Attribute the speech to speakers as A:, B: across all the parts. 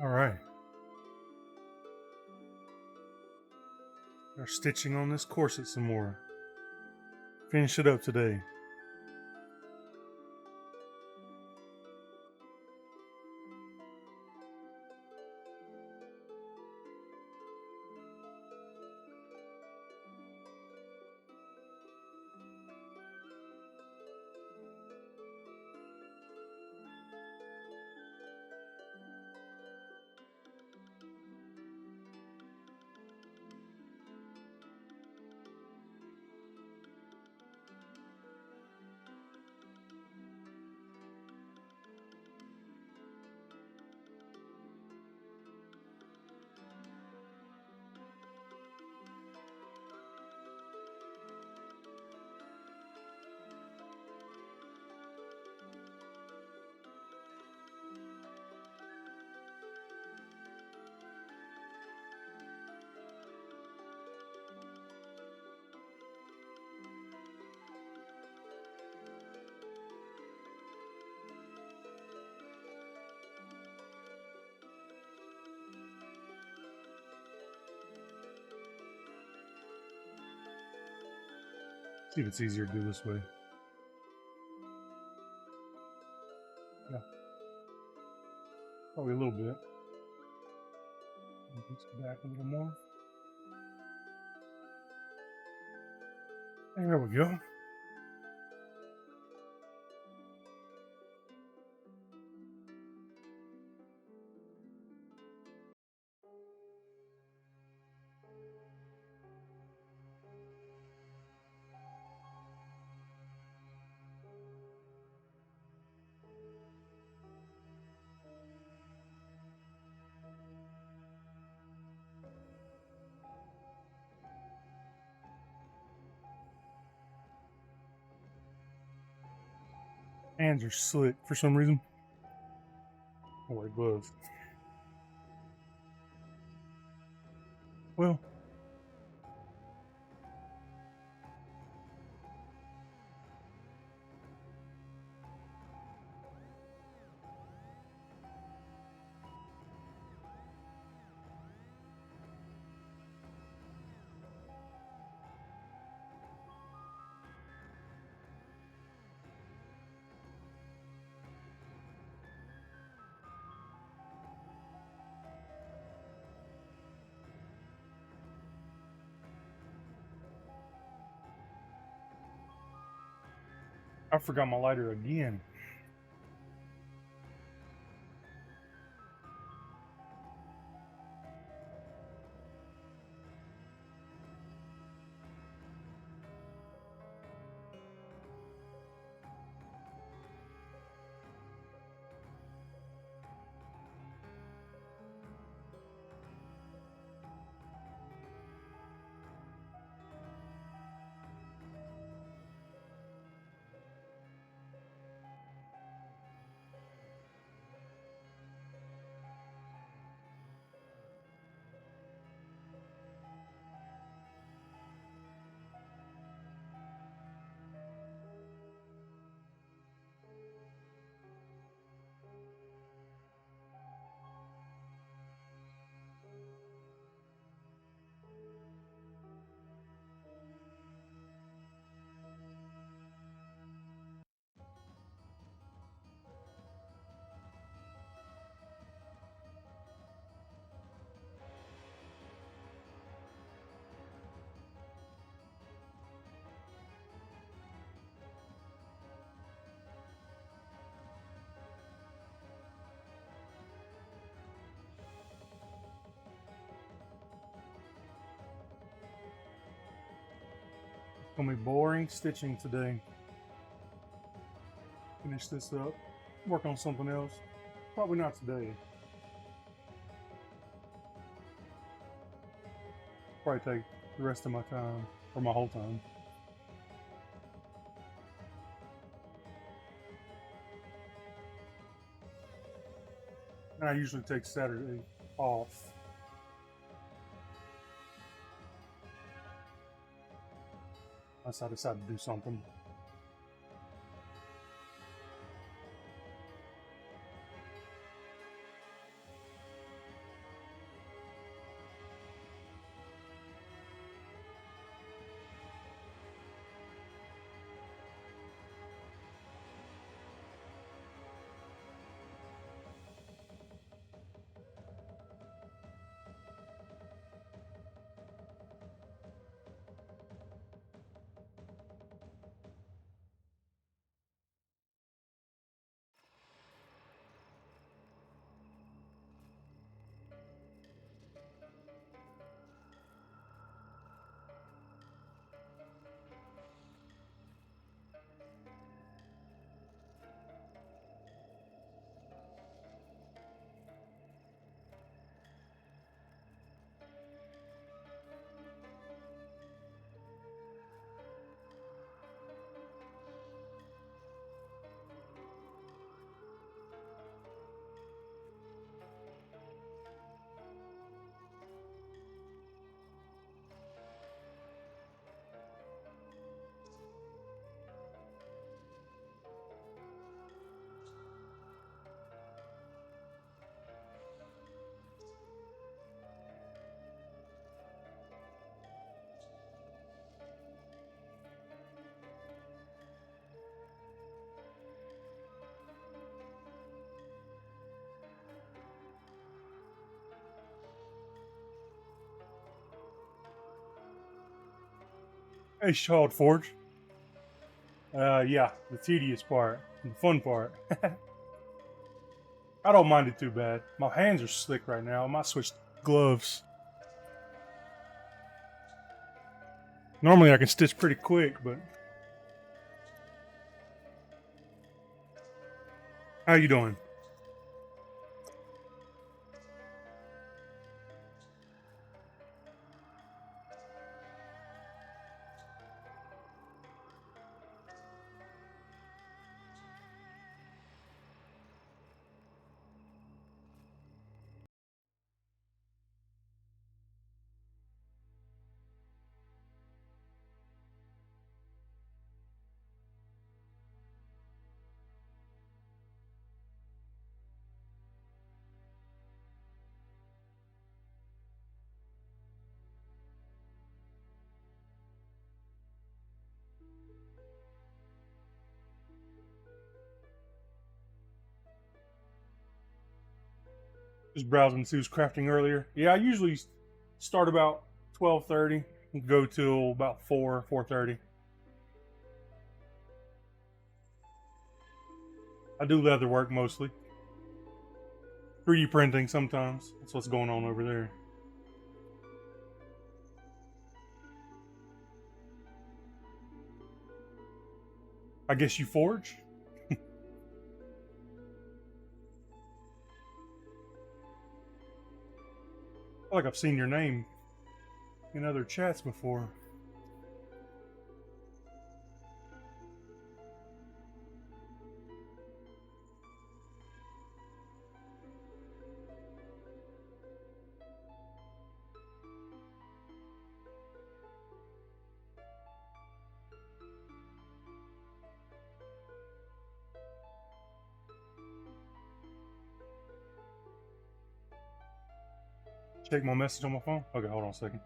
A: All right. We're stitching on this corset some more. Finish it up today. See if it's easier to do this way. Yeah. Probably a little bit. Just back a little more. There we go. Hands are slick for some reason. I wear gloves. Well, I forgot my lighter again. It's gonna be boring stitching today. Finish this up. Work on something else. Probably not today. Probably take the rest of my time, or my whole time. And I usually take Saturday off. Unless I decide to do something. Hey, Child Forge. Yeah, the tedious part, the fun part. I don't mind it too bad. My hands are slick right now. I might switch gloves. Normally I can stitch pretty quick, but how you doing? Just browsing see who's crafting earlier. Yeah, I usually start about 12:30 and go till about 4:30. I do leather work mostly. 3D printing sometimes. That's what's going on over there. I guess you forge? I feel like I've seen your name in other chats before. Check my message on my phone. Okay, hold on a second.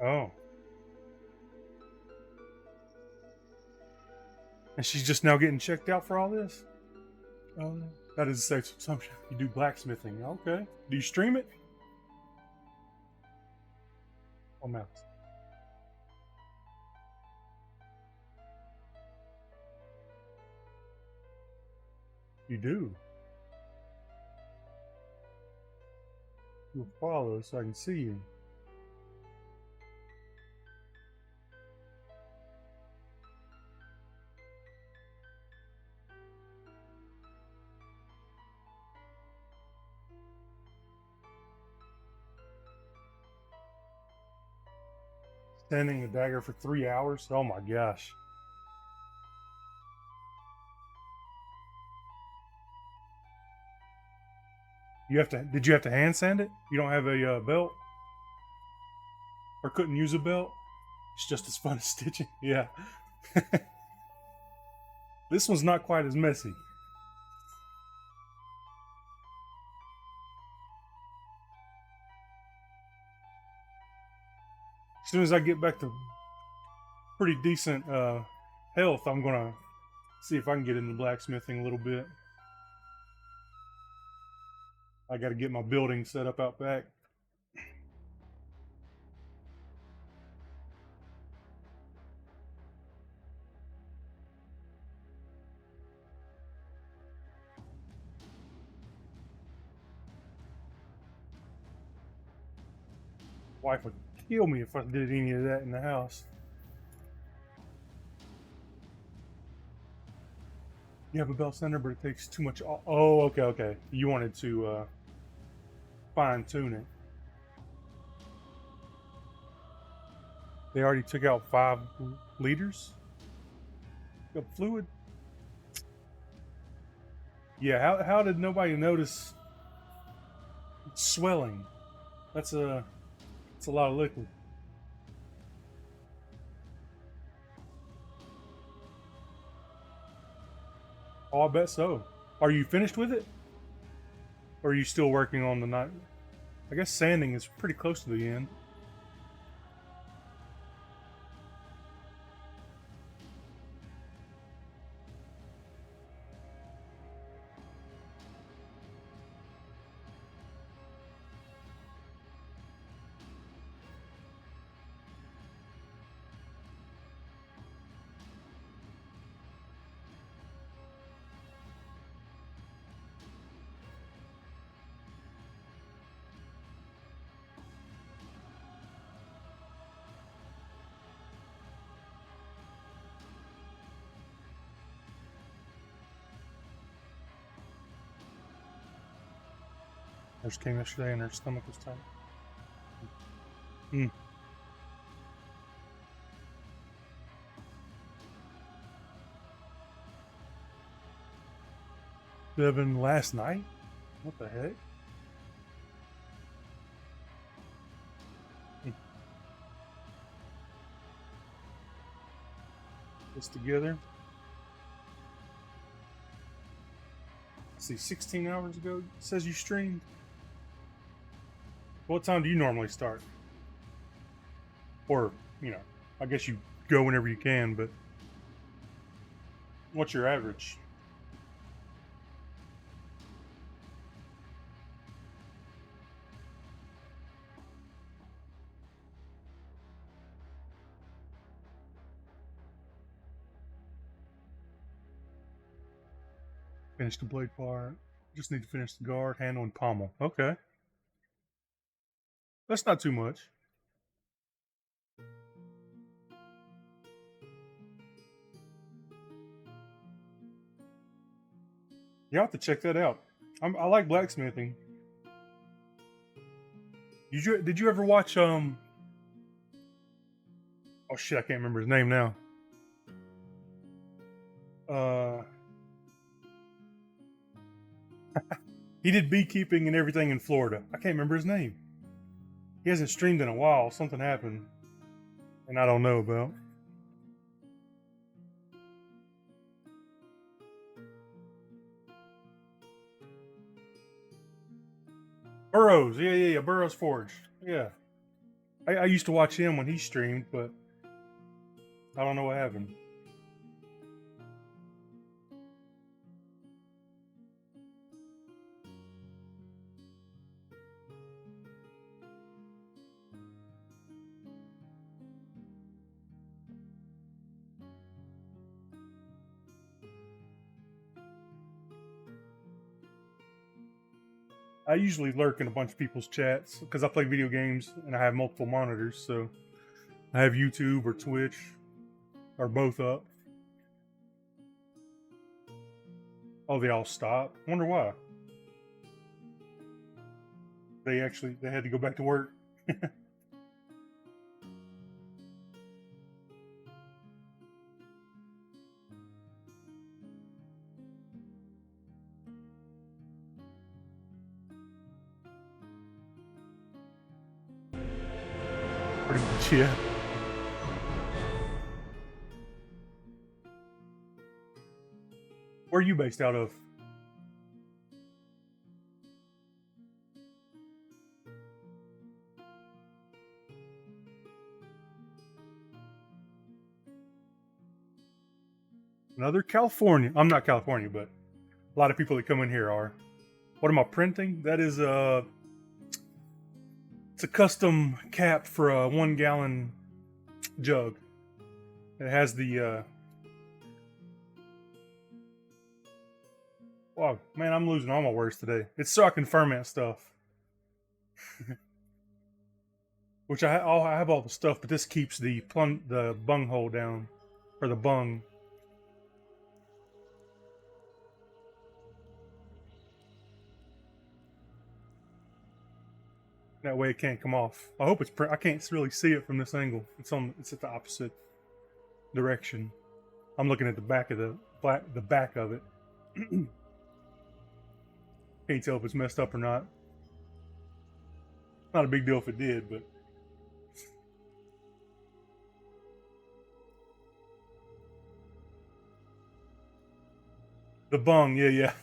A: Oh. And she's just now getting checked out for all this? Oh, that is a safe assumption. You do blacksmithing. Okay. Do you stream it? Oh, mouse. You do. You'll follow so I can see you. Standing a dagger for 3 hours? Oh my gosh. You have to. Did you have to hand sand it? You don't have a belt, or couldn't use a belt? It's just as fun as stitching. Yeah. This one's not quite as messy. As soon as I get back to pretty decent health, I'm gonna see if I can get into blacksmithing a little bit. I got to get my building set up out back. Wife would kill me if I did any of that in the house. You have a belt sander, but it takes too much. Oh, okay, okay. You wanted to fine tune it. They already took out 5 liters of fluid. Yeah, how did nobody notice swelling? That's a lot of liquid. Oh, I bet so. Are you finished with it? Or are you still working on the night? I guess sanding is pretty close to the end. Nurse came yesterday and her stomach was tight. Mm. Seven last night? What the heck? This together. Let's see, 16 hours ago, it says you streamed. What time do you normally start? Or, you know, I guess you go whenever you can, but what's your average? Finish the blade part. Just need to finish the guard, handle, and pommel. Okay. That's not too much. You have to check that out. I like blacksmithing. Did you ever watch oh shit, I can't remember his name now. He did beekeeping and everything in Florida. I can't remember his name. He hasn't streamed in a while. Something happened, and I don't know about. Burroughs, yeah, Burroughs Forge, yeah. I used to watch him when he streamed, but I don't know what happened. I usually lurk in a bunch of people's chats because I play video games and I have multiple monitors, so I have YouTube or Twitch or both up. Oh, they all stopped. Wonder why. They had to go back to work. Pretty much, yeah. Where are you based out of? Another California. I'm not California, but a lot of people that come in here are. What am I printing? That is it's a custom cap for a 1 gallon jug. It has the oh man, I'm losing all my words today. It's so I can ferment stuff. Which I have all the stuff, but this keeps the bung hole down, or the bung. That way it can't come off. I hope it's I can't really see it from this angle. It's at the opposite direction. I'm looking at the back of the back of it. Can't tell if it's messed up or not. Not a big deal if it did, but The bung, yeah, yeah.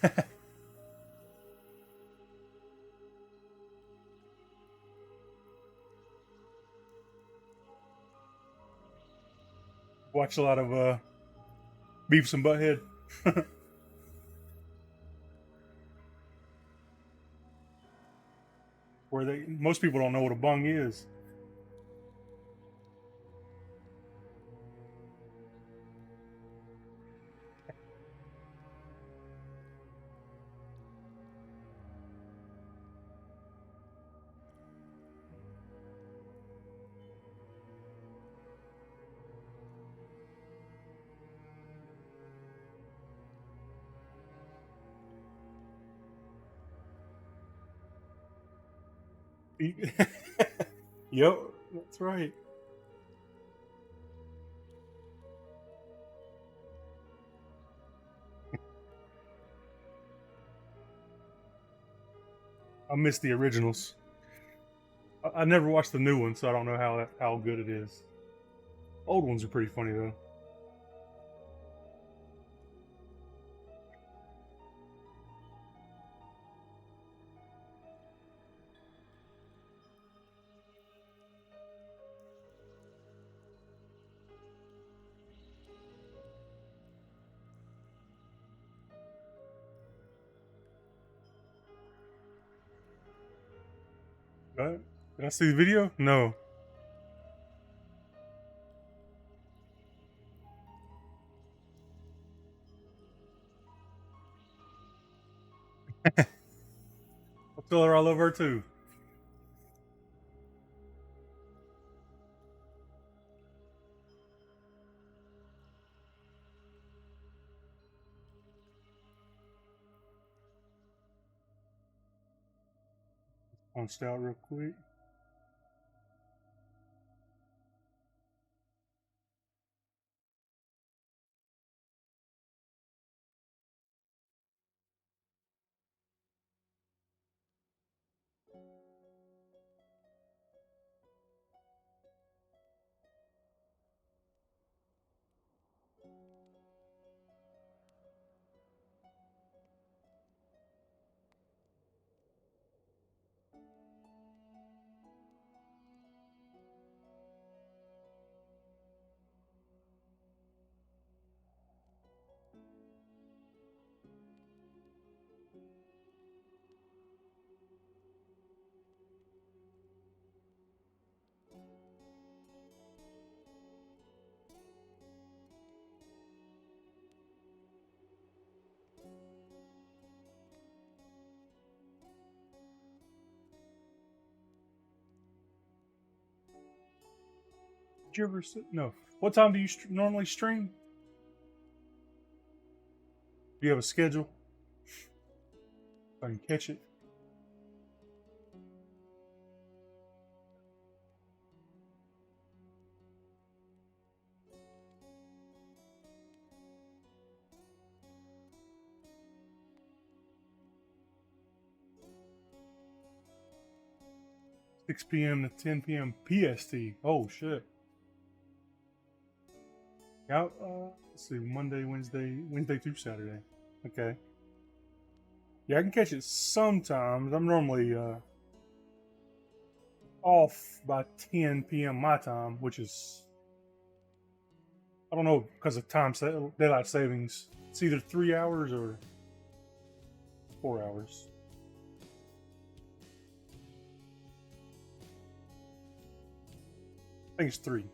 A: Watch a lot of Beavis and Butthead. Where they most people don't know what a bung is. Yep, that's right. I miss the originals. I never watched the new one, so I don't know how good it is. Old ones are pretty funny though. Did I see the video? No. I'll tell her I love her too. Punched out real quick. Did you ever sit? No. What time do you normally stream? Do you have a schedule? So I can catch it. 6 p.m. to 10 p.m. PST. Oh shit. Yeah. Let's see. Wednesday through Saturday. Okay. Yeah, I can catch it sometimes. I'm normally off by 10 p.m. my time, which is I don't know because of daylight savings. It's either 3 hours or 4 hours. I think it's three.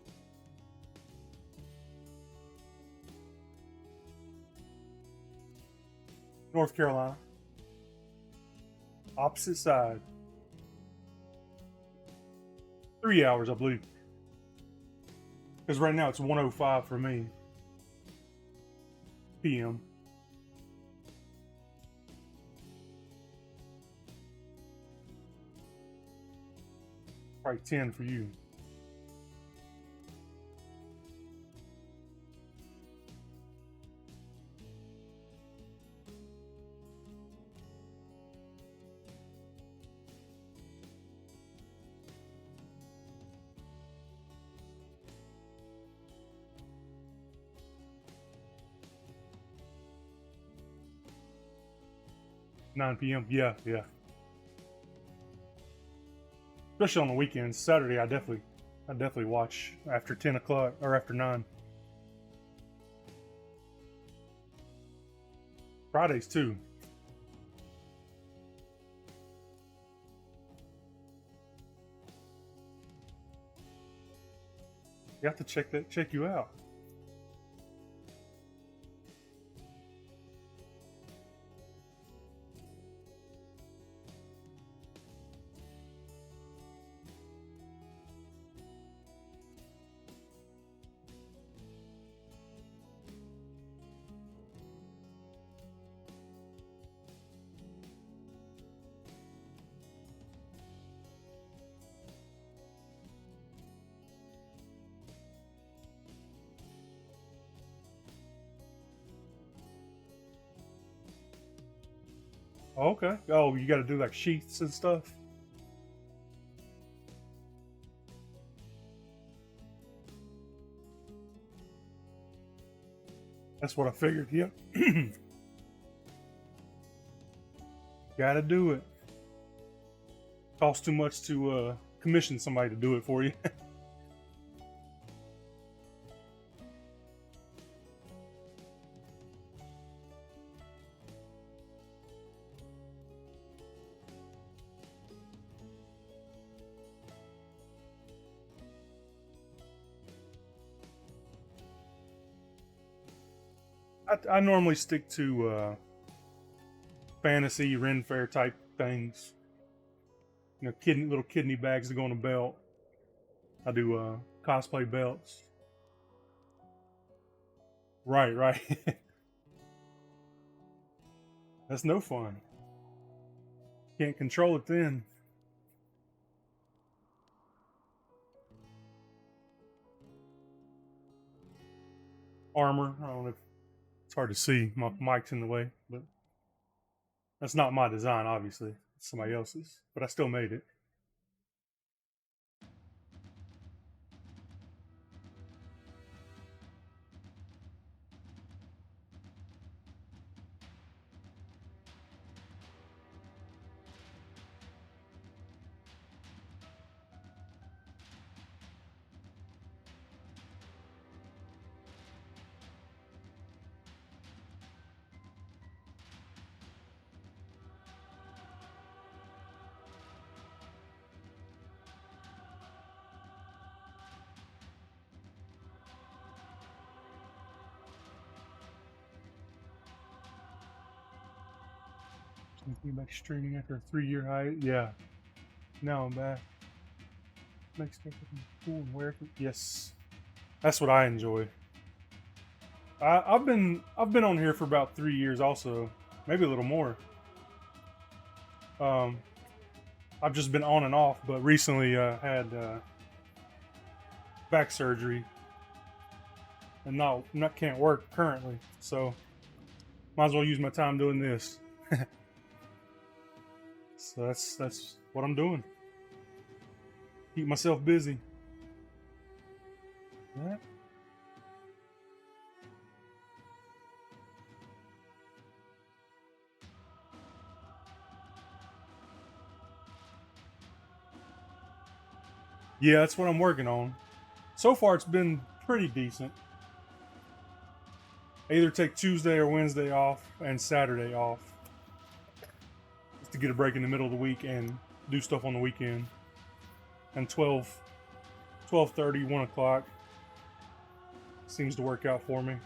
A: North Carolina, opposite side. 3 hours, I believe. Because right now it's 1:05 for me. PM. Probably 10 for you. 9 p.m. Yeah, yeah. Especially on the weekends. Saturday, I definitely watch after 10 o'clock or after 9. Fridays too. You have to check you out. Oh, okay. Oh, you got to do like sheaths and stuff. That's what I figured. Yep. Got to do it. Costs too much to commission somebody to do it for you. I normally stick to fantasy Ren Fair type things. Little kidney bags to go on a belt. I do cosplay belts. Right, right. That's no fun. Can't control it then. Armor. I don't know if it's hard to see. My mic's in the way, but that's not my design, obviously. It's somebody else's, but I still made it. Thinking back streaming after a 3 year hiatus. Yeah. Now I'm back. Makes everything cool and where. Yes. That's what I enjoy. I've been on here for about 3 years, also, maybe a little more. Um, I've just been on and off, but recently had back surgery and not can't work currently, so might as well use my time doing this. So that's what I'm doing. Keep myself busy. Yeah. Yeah, that's what I'm working on. So far, it's been pretty decent. I either take Tuesday or Wednesday off and Saturday off just to get a break in the middle of the week and do stuff on the weekend. And 12:30, 1 o'clock seems to work out for me.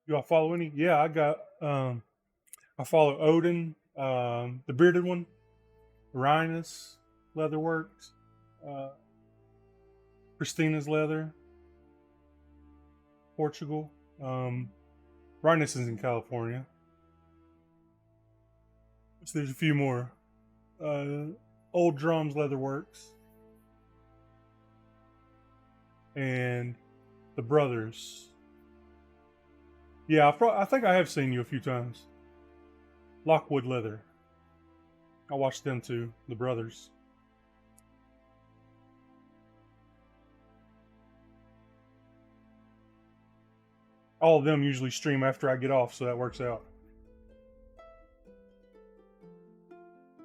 A: You all follow any? Yeah, I follow Odin. The bearded one, Rhinus Leatherworks, uh, Christina's Leather, Portugal. Rhinus is in California. So there's a few more. Old Drums Leatherworks and the Brothers. Yeah, I think I have seen you a few times. Lockwood Leather. I watched them too, the Brothers. All of them usually stream after I get off, so that works out.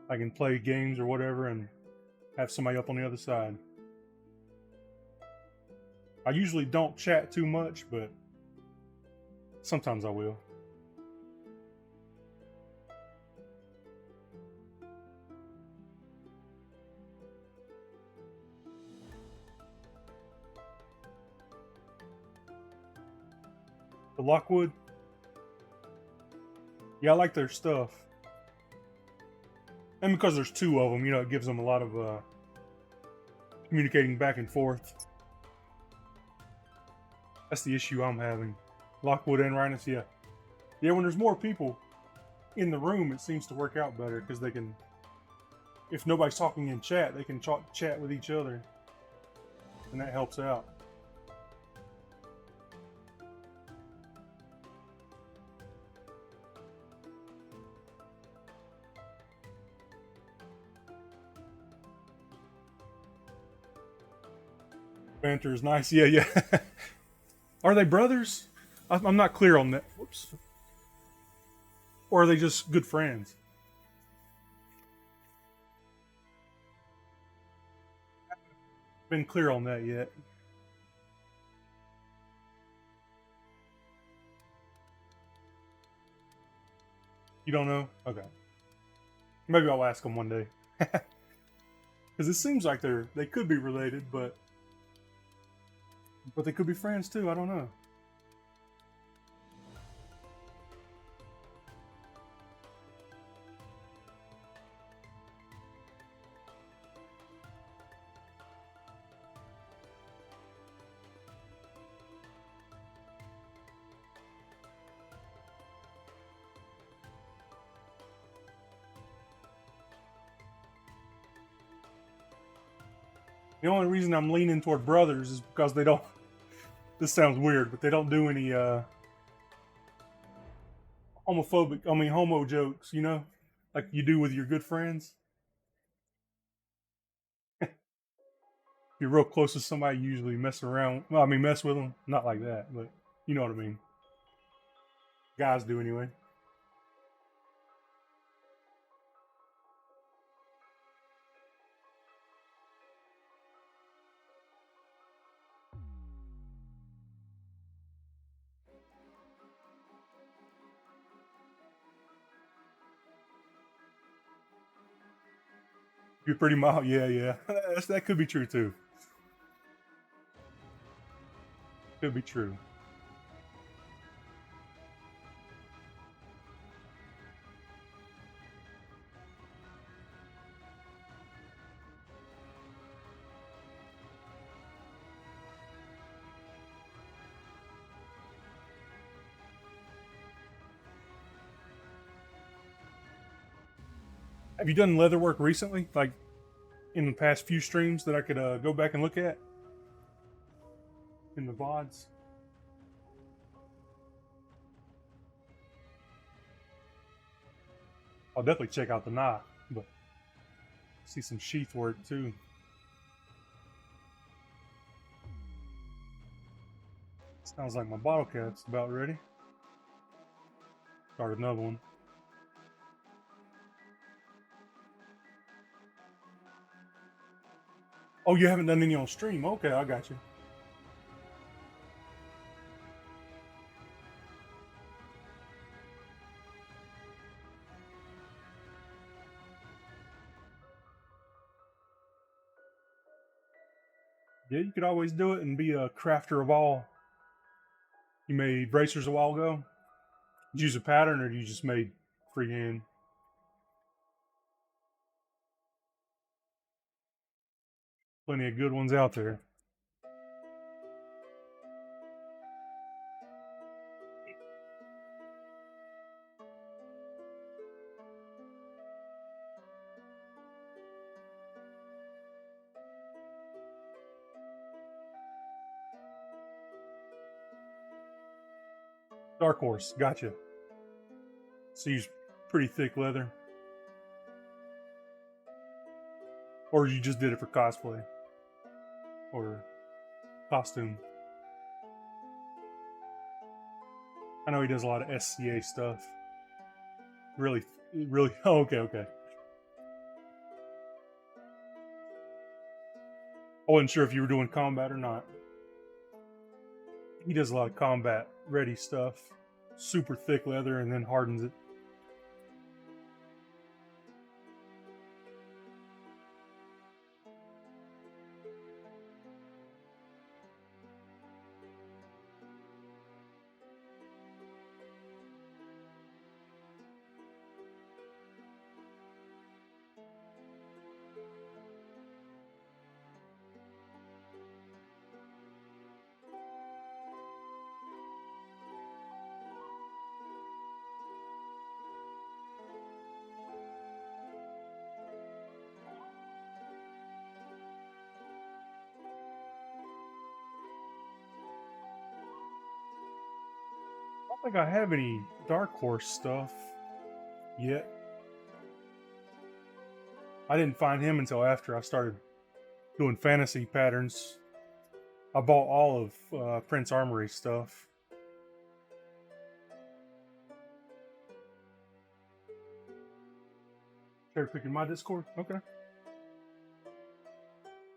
A: I can play games or whatever and have somebody up on the other side. I usually don't chat too much, but sometimes I will. The Lockwood, yeah, I like their stuff. And because there's two of them, it gives them a lot of communicating back and forth. That's the issue I'm having. Lockwood and Rhinus, yeah. Yeah, when there's more people in the room, it seems to work out better because they can, if nobody's talking in chat, they can chat with each other. And that helps out. Banter is nice. Yeah, yeah. Are they brothers? I'm not clear on that. Whoops. Or are they just good friends? Been clear on that yet. You don't know? Okay. Maybe I'll ask them one day. Because it seems like they could be related, but they could be friends too. I don't know. The only reason I'm leaning toward brothers is because they don't. This sounds weird, but they don't do any homo jokes, like you do with your good friends. If you're real close to somebody, you usually mess around. Well, I mean, mess with them. Not like that, but you know what I mean. Guys do anyway. You're pretty mild. Yeah, yeah. That could be true too. Could be true. Have you done leather work recently? Like in the past few streams that I could go back and look at in the VODs? I'll definitely check out the knot, but see some sheath work too. Sounds like my bottle cap's about ready. Start another one. Oh, you haven't done any on stream? Okay, I got you. Yeah, you could always do it and be a crafter of all. You made bracers a while ago. Did you use a pattern or you just made freehand? Plenty of good ones out there. Dark Horse, gotcha. So you use pretty thick leather. Or you just did it for cosplay? Or costume? I know he does a lot of SCA stuff. Really, really. Oh, okay, okay. I wasn't sure if you were doing combat or not. He does a lot of combat ready stuff. Super thick leather and then hardens it. I don't think I have any Dark Horse stuff yet. I didn't find him until after I started doing fantasy patterns. I bought all of Prince Armory stuff. Cherry picking my Discord? Okay.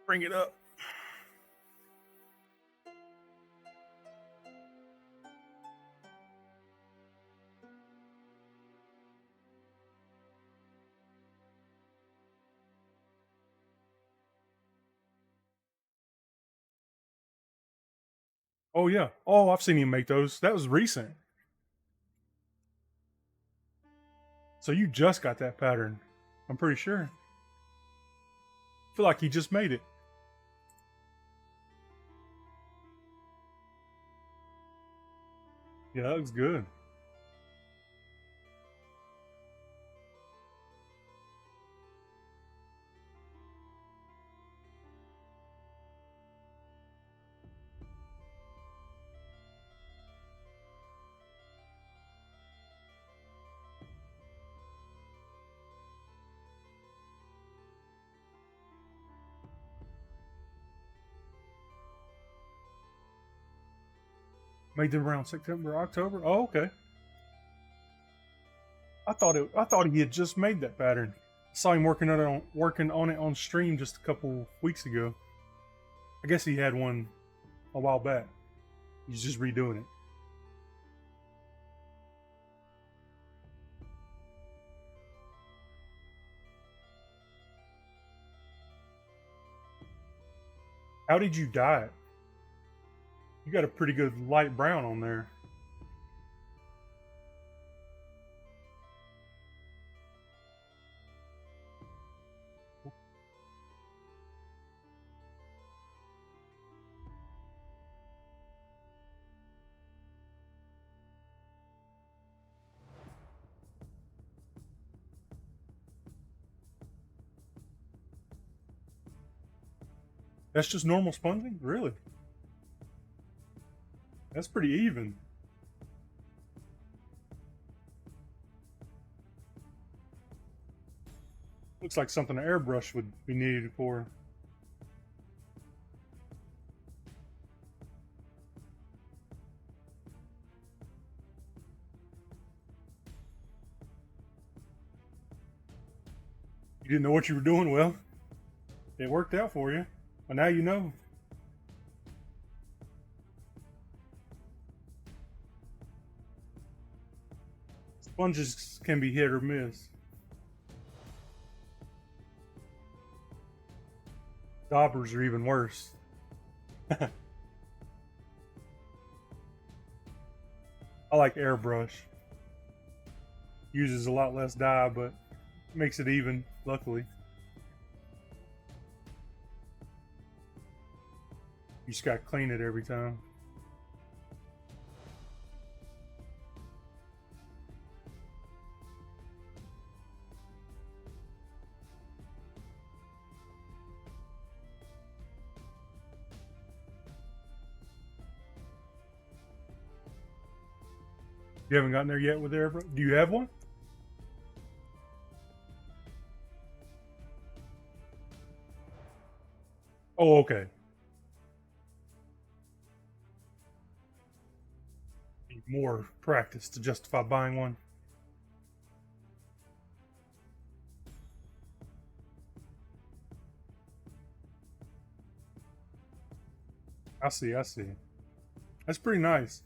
A: Bring it up. Oh yeah. Oh, I've seen him make those. That was recent. So you just got that pattern. I'm pretty sure. I feel like he just made it. Yeah, that looks good. Made them around September, October. Oh, okay. I thought he had just made that pattern. I saw him working on it on stream just a couple weeks ago. I guess he had one a while back. He's just redoing it. How did you dye it? You got a pretty good light brown on there. That's just normal sponging? Really? That's pretty even. Looks like something an airbrush would be needed for. You didn't know what you were doing? Well, it worked out for you. Well, now you know. Sponges can be hit or miss. Daubers are even worse. I like airbrush. Uses a lot less dye, but makes it even, luckily. You just gotta clean it every time. You haven't gotten there yet with the airbrush? Do you have one? Oh, okay. Need more practice to justify buying one. I see, I see. That's pretty nice.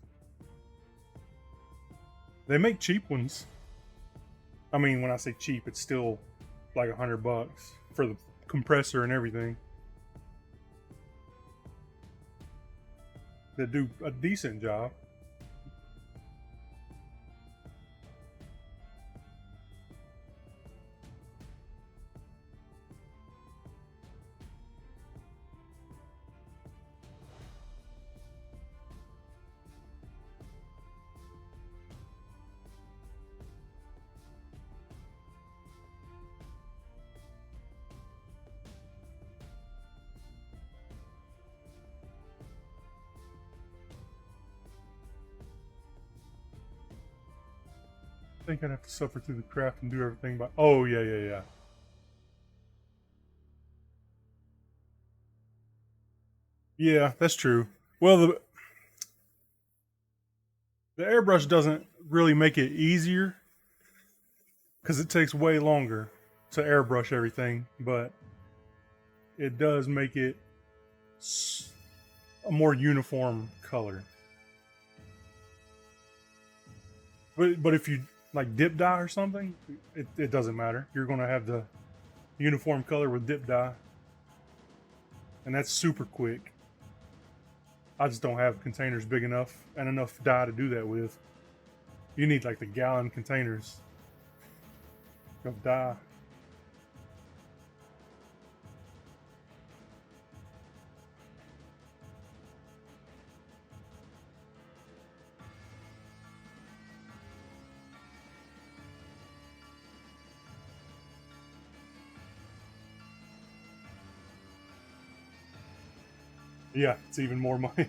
A: They make cheap ones. I mean, when I say cheap, it's still like $100 for the compressor and everything. They do a decent job. I think I'd have to suffer through the craft and do everything by. Oh, yeah, yeah, yeah. Yeah, that's true. Well, the airbrush doesn't really make it easier because it takes way longer to airbrush everything, but it does make it a more uniform color. But if you like dip dye or something, it doesn't matter. You're gonna have the uniform color with dip dye, and that's super quick. I just don't have containers big enough and enough dye to do that with. You need like the gallon containers of dye. Yeah, it's even more money.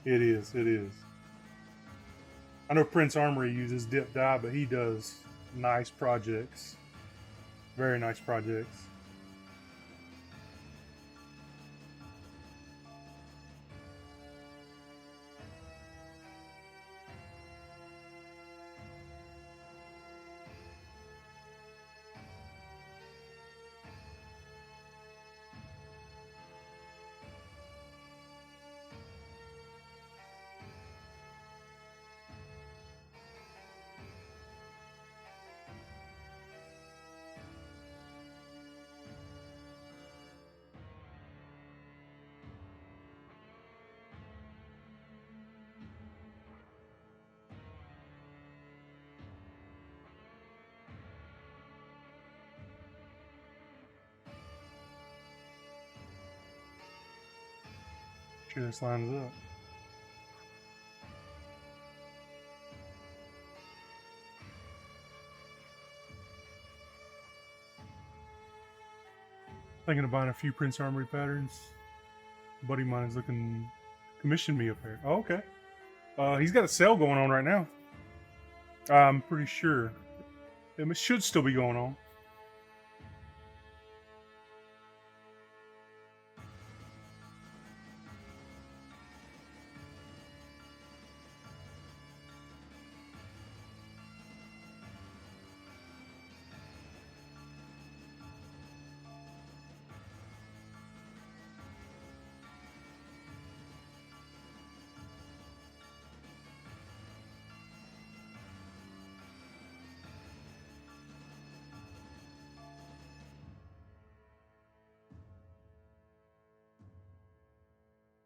A: It is, it is. I know Prince Armory uses dip dye, but he does nice projects. Very nice projects. Sure, this lines up. Thinking of buying a few Prince Armory patterns. A buddy of mine is looking commission me a pair. Oh, okay. He's got a sale going on right now. I'm pretty sure. It should still be going on.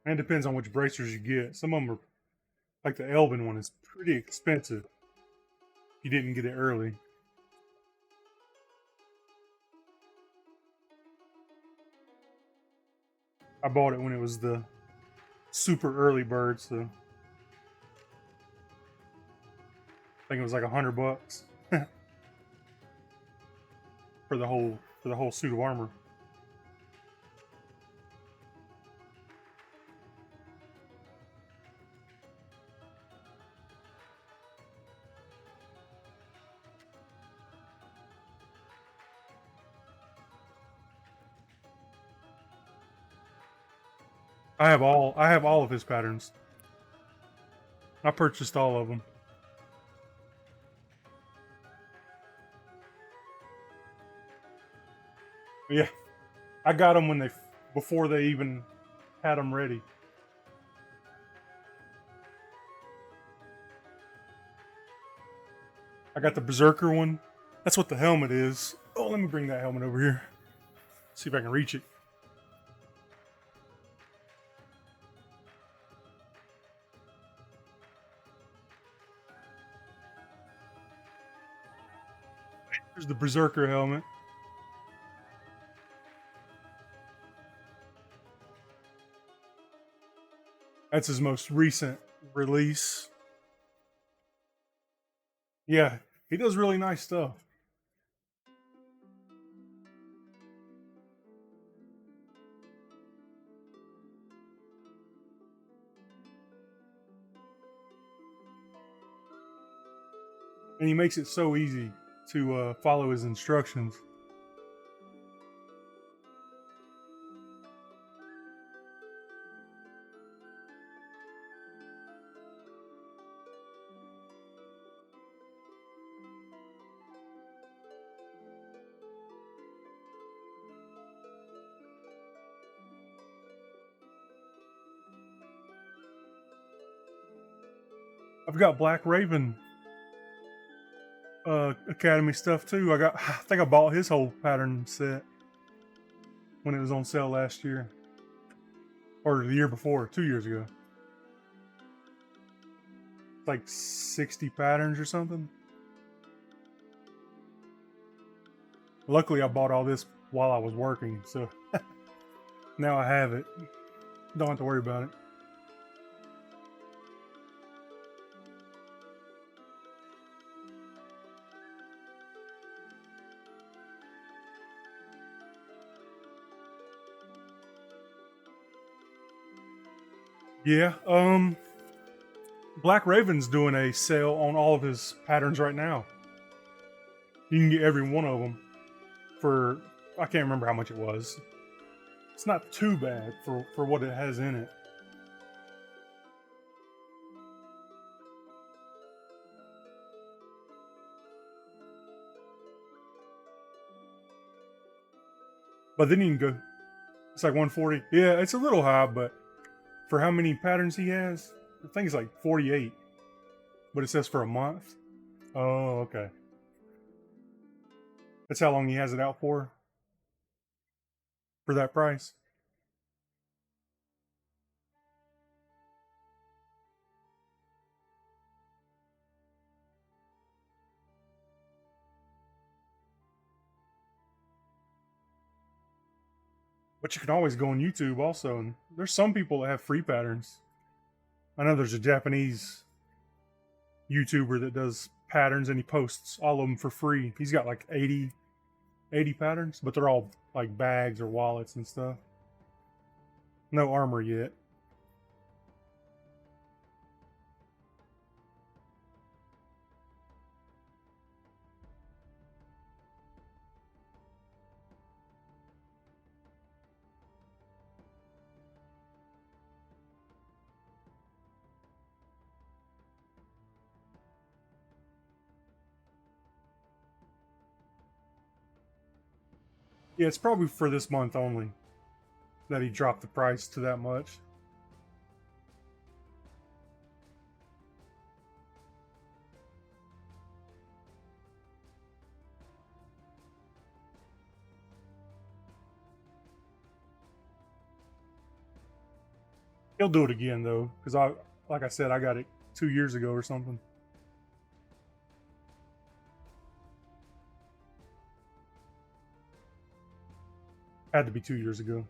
A: And it depends on which bracers you get. Some of them are, like the Elvin one, is pretty expensive. You didn't get it early. I bought it when it was the super early bird, so I think it was like $100 for the whole suit of armor. I have all of his patterns. I purchased all of them. Yeah, I got them when they before they even had them ready. I got the Berserker one. That's what the helmet is. Oh, let me bring that helmet over here. See if I can reach it. There's the Berserker helmet. That's his most recent release. Yeah, he does really nice stuff. And he makes it so easy to follow his instructions. I've got Black Raven Academy stuff too. I think I bought his whole pattern set when it was on sale last year, or the year before, 2 years ago. Like 60 patterns or something. Luckily, I bought all this while I was working, so now I have it. Don't have to worry about it. Yeah, Black Raven's doing a sale on all of his patterns right now. You can get every one of them for, I can't remember how much it was. It's not too bad for what it has in it. But then you can go, it's like 140. Yeah, it's a little high, but for how many patterns he has, I think it's like 48. But it says for a month. Oh, okay. That's how long he has it out for that price. But you can always go on YouTube also, and there's some people that have free patterns. I know there's a Japanese YouTuber that does patterns and he posts all of them for free. He's got like 80 patterns, but they're all like bags or wallets and stuff. No armor yet. Yeah, it's probably for this month only that he dropped the price to that much. He'll do it again though, because like I said, I got it 2 years ago or something. Had to be 2 years ago.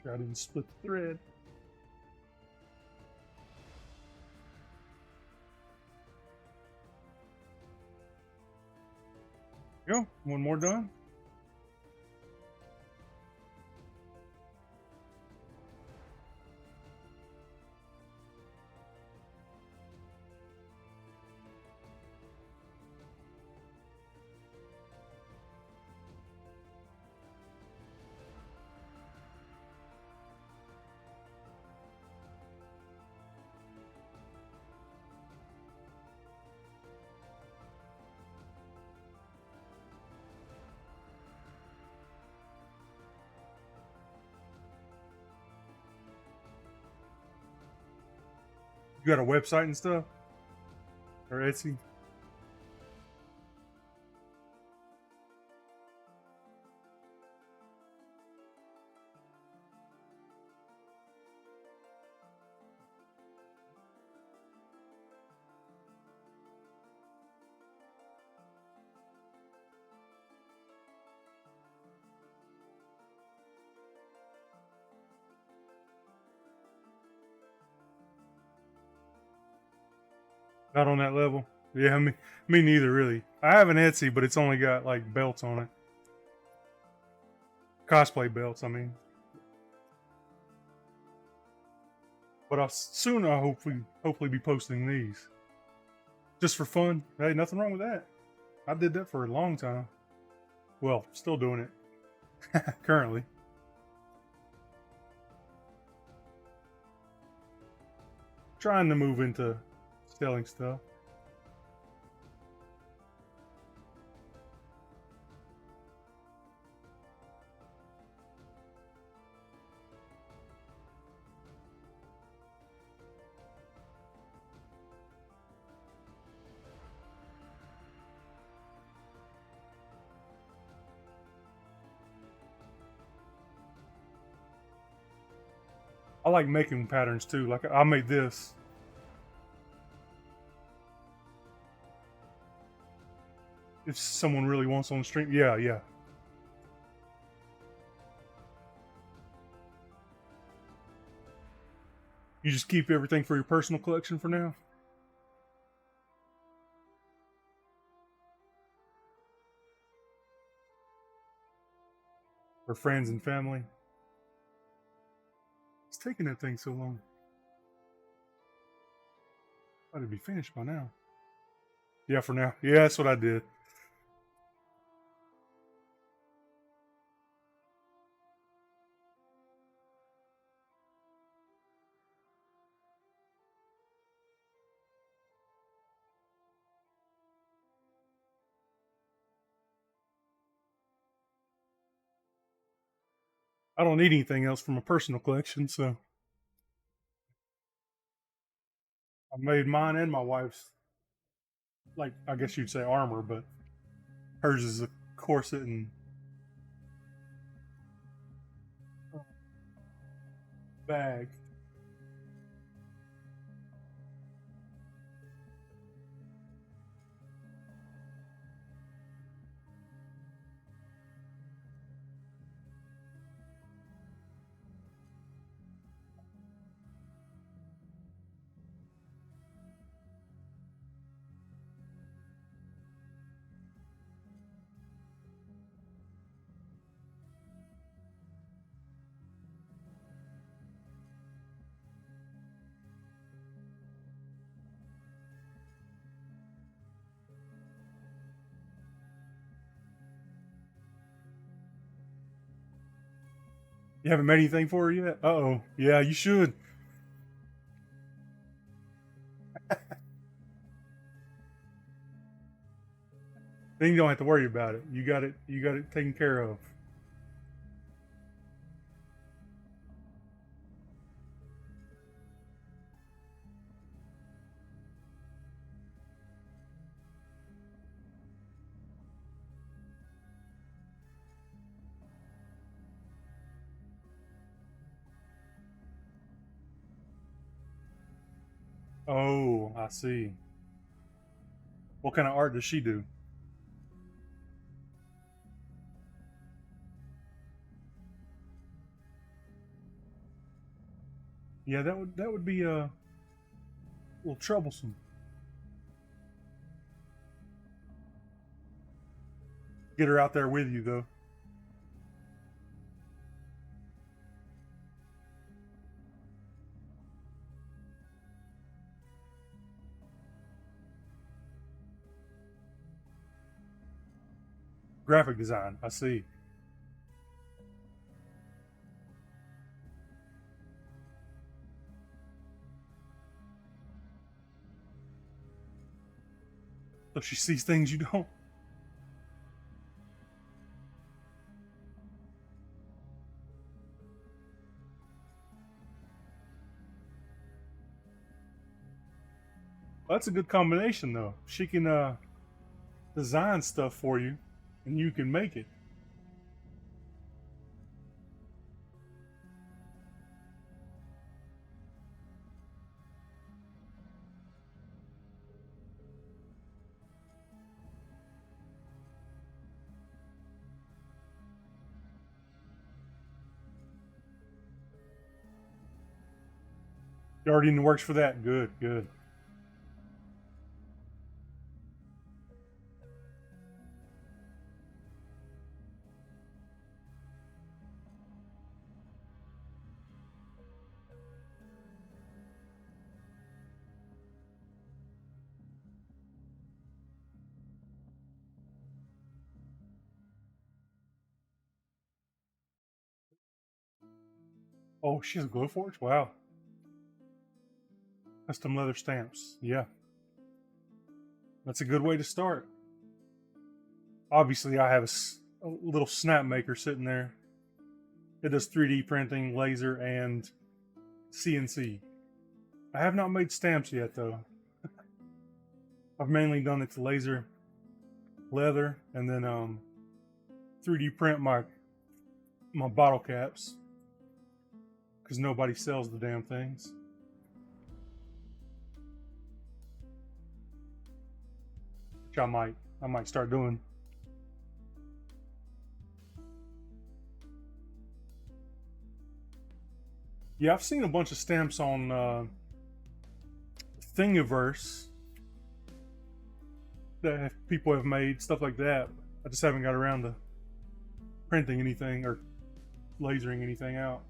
A: sure I didn't split the thread. Go. One more done. You got a website and stuff? Or Etsy? Not on that level. Yeah, me neither, really. I have an Etsy, but it's only got like belts on it. Cosplay belts, I mean. But I'll hopefully be posting these. Just for fun. Hey, nothing wrong with that. I did that for a long time. Well, still doing it. Currently. Trying to move into selling stuff. I like making patterns too. Like I made this. If someone really wants on stream, yeah. You just keep everything for your personal collection for now? For friends and family? It's taking that thing so long. Ought to be finished by now. Yeah, for now. Yeah, that's what I did. I don't need anything else from a personal collection, so I made mine and my wife's, like, I guess you'd say armor, but hers is a corset and bag. You haven't made anything for her yet? Uh-oh. Yeah, you should. Then you don't have to worry about it. You got it taken care of. Oh, I see. What kind of art does she do? Yeah, that would be a little troublesome. Get her out there with you though. Graphic design, I see. So she sees things you don't. Well, that's a good combination though. She can design stuff for you, and you can make it. You're already in the works for that. Good, good. Oh, she's a Glowforge? Wow. Custom leather stamps. Yeah, that's a good way to start. Obviously, I have a little snap maker sitting there. It does 3D printing, laser, and CNC. I have not made stamps yet, though. I've mainly done it to laser, leather, and then 3D print my bottle caps because nobody sells the damn things. Which I might start doing. Yeah, I've seen a bunch of stamps on Thingiverse that people have made, stuff like that. I just haven't got around to printing anything or lasering anything out.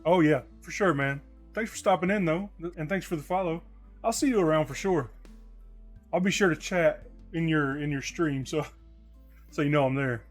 A: Oh yeah, for sure, man. Thanks for stopping in though, and thanks for the follow. I'll see you around for sure. I'll be sure to chat in your stream so you know I'm there.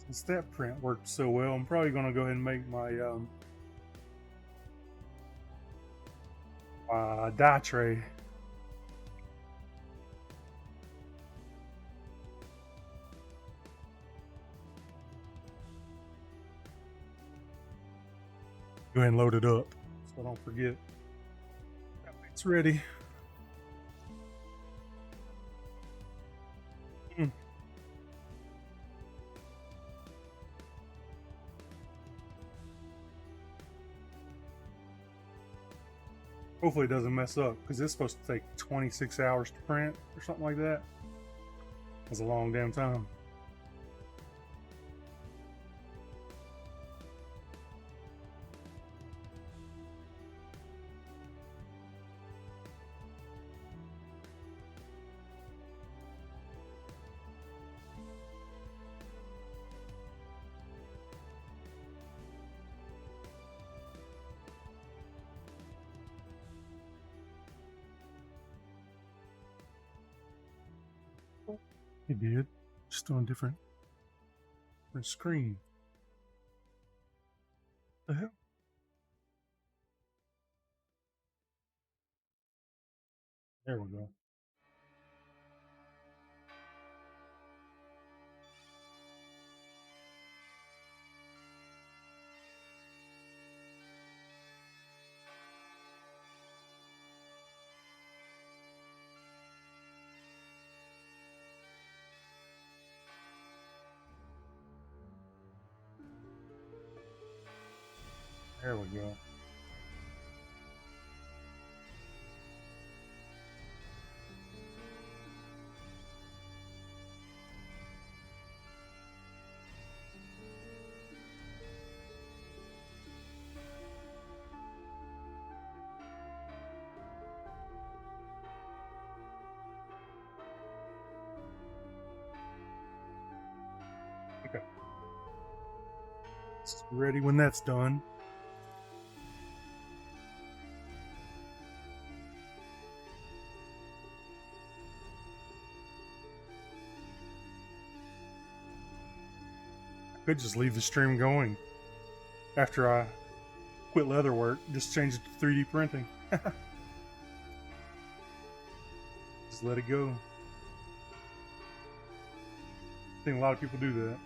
A: Since that print worked so well, I'm probably gonna go ahead and make my die tray. Go ahead and load it up so I don't forget. It's ready. Mm. Hopefully it doesn't mess up because it's supposed to take 26 hours to print or something like that. That's a long damn time. It did. Just on a different screen. The hell? There we go. There we go. Okay. It's ready when that's done. I could just leave the stream going after I quit leather work. Just change it to 3D printing. Just let it go. I think a lot of people do that.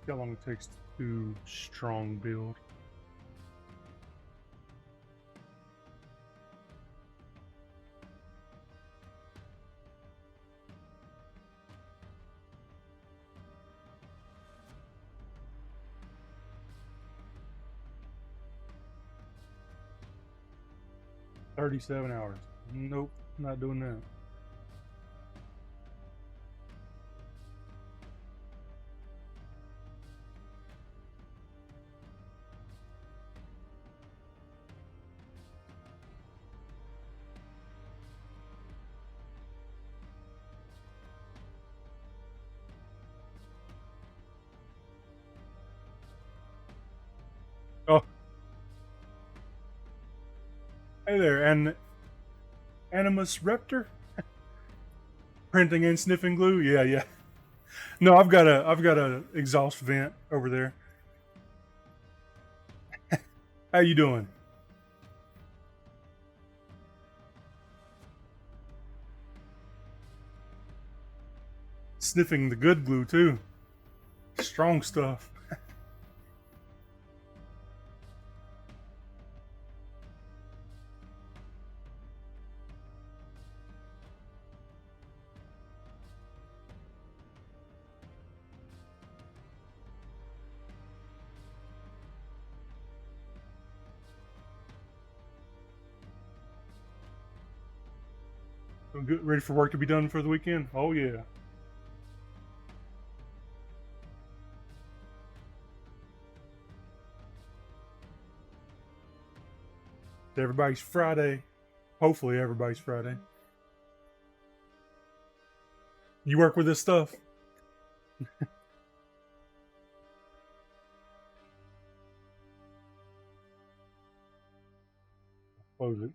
A: See how long it takes to do strong build. $37 hours. Nope, not doing that. Oh, hey there, and Animus Reptor? Printing and sniffing glue? Yeah, yeah. No, I've got a exhaust vent over there. How you doing? Sniffing the good glue too. Strong stuff. Good, ready for work to be done for the weekend? Oh yeah. Everybody's Friday. Hopefully, everybody's Friday. You work with this stuff? Close it.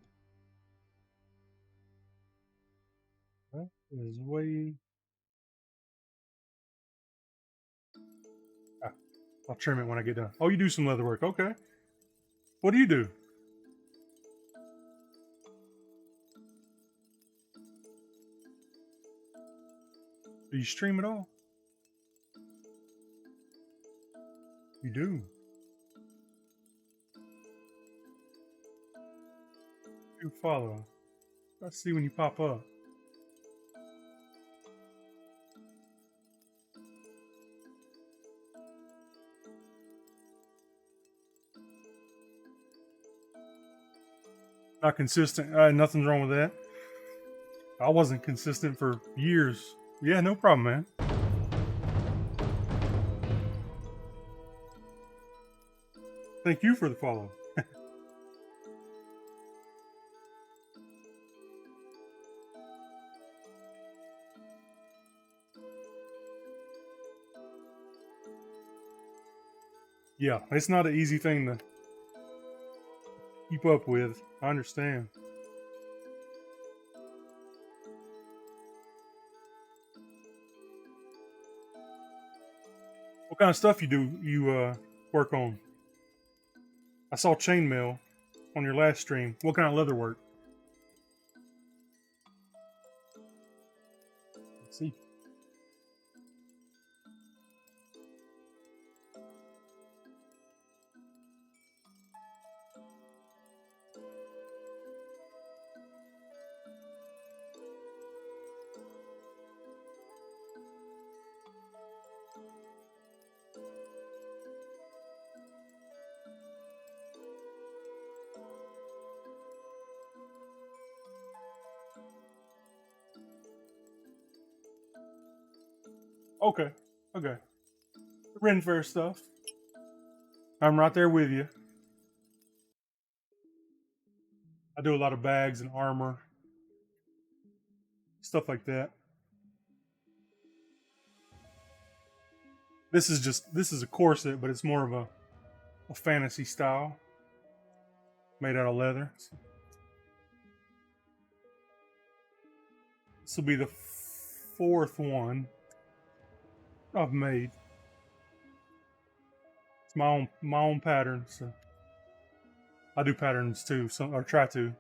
A: That is way. Ah, I'll trim it when I get done. Oh, you do some leather work. Okay. What do you do? Do you stream at all? You do. You follow. Let's see when you pop up. Not consistent. Nothing's wrong with that. I wasn't consistent for years. Yeah, no problem, man. Thank you for the follow. Yeah, it's not an easy thing to keep up with. I understand. What kind of stuff you work on? I saw chainmail on your last stream. What kind of leather work? Let's see. Okay, okay. Ren fair stuff. I'm right there with you. I do a lot of bags and armor, stuff like that. This is a corset, but it's more of a fantasy style, made out of leather. This will be the fourth one I've made. It's my own pattern, so I do patterns too, so or try to.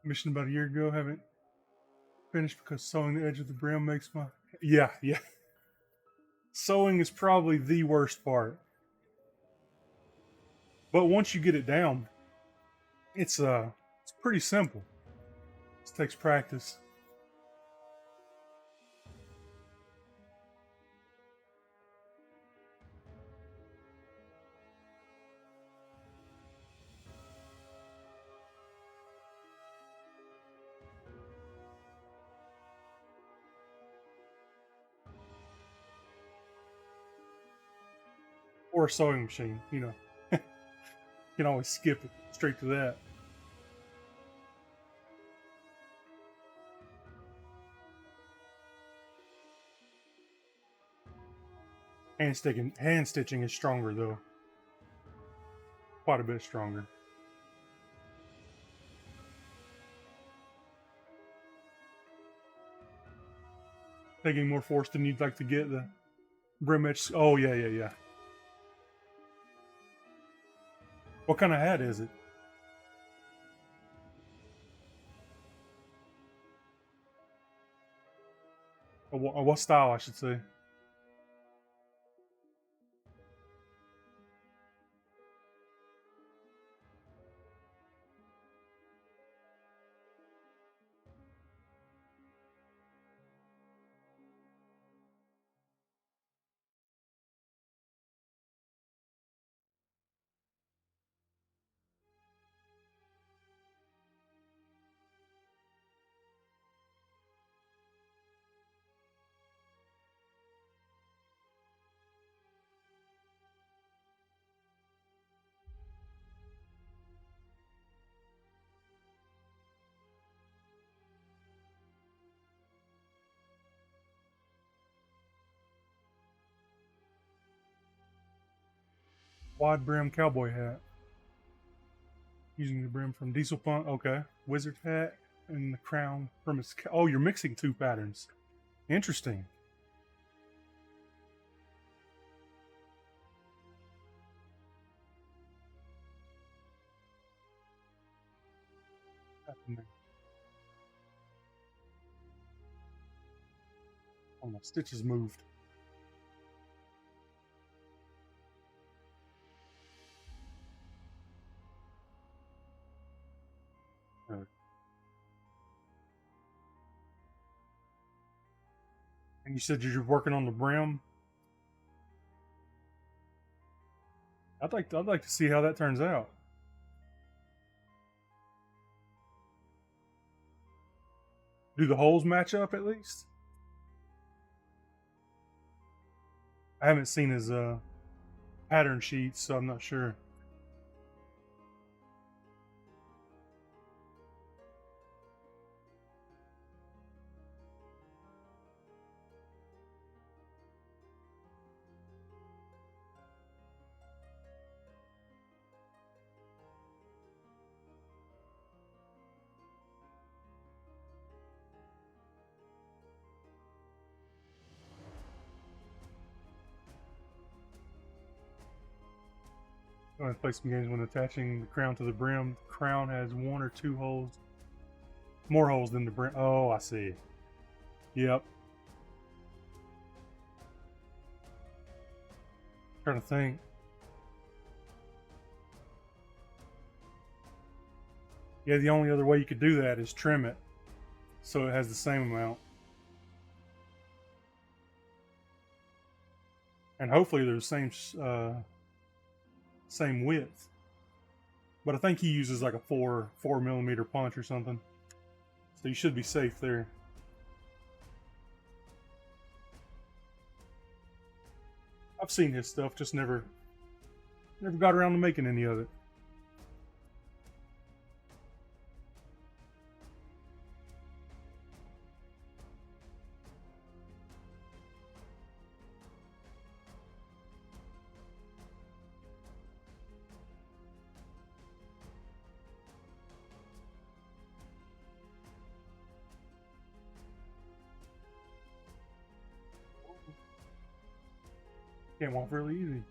A: Mission about a year ago, haven't finished because sewing the edge of the brim makes my yeah. Sewing is probably the worst part, but once you get it down, it's pretty simple. It takes practice. Or a sewing machine, you can always skip it straight to that. Hand stitching is stronger though, quite a bit stronger. Taking more force than you'd like to get the brim edge. Oh yeah. What kind of hat is it? Or what style, I should say? Wide brim cowboy hat. Using the brim from Diesel Punk. Okay. Wizard hat and the crown from his. Oh, you're mixing two patterns. Interesting. Oh, my stitches moved. And you said you're working on the brim. I'd like to see how that turns out. Do the holes match up at least? I haven't seen his pattern sheets, so I'm not sure. I'm going to play some games when attaching the crown to the brim. The crown has one or two holes. More holes than the brim. Oh, I see. Yep. Trying to think. Yeah, the only other way you could do that is trim it so it has the same amount. And hopefully they're the same width. But I think he uses like a 4 millimeter punch or something. So you should be safe there. I've seen his stuff, just never got around to making any of it. Came off really easy.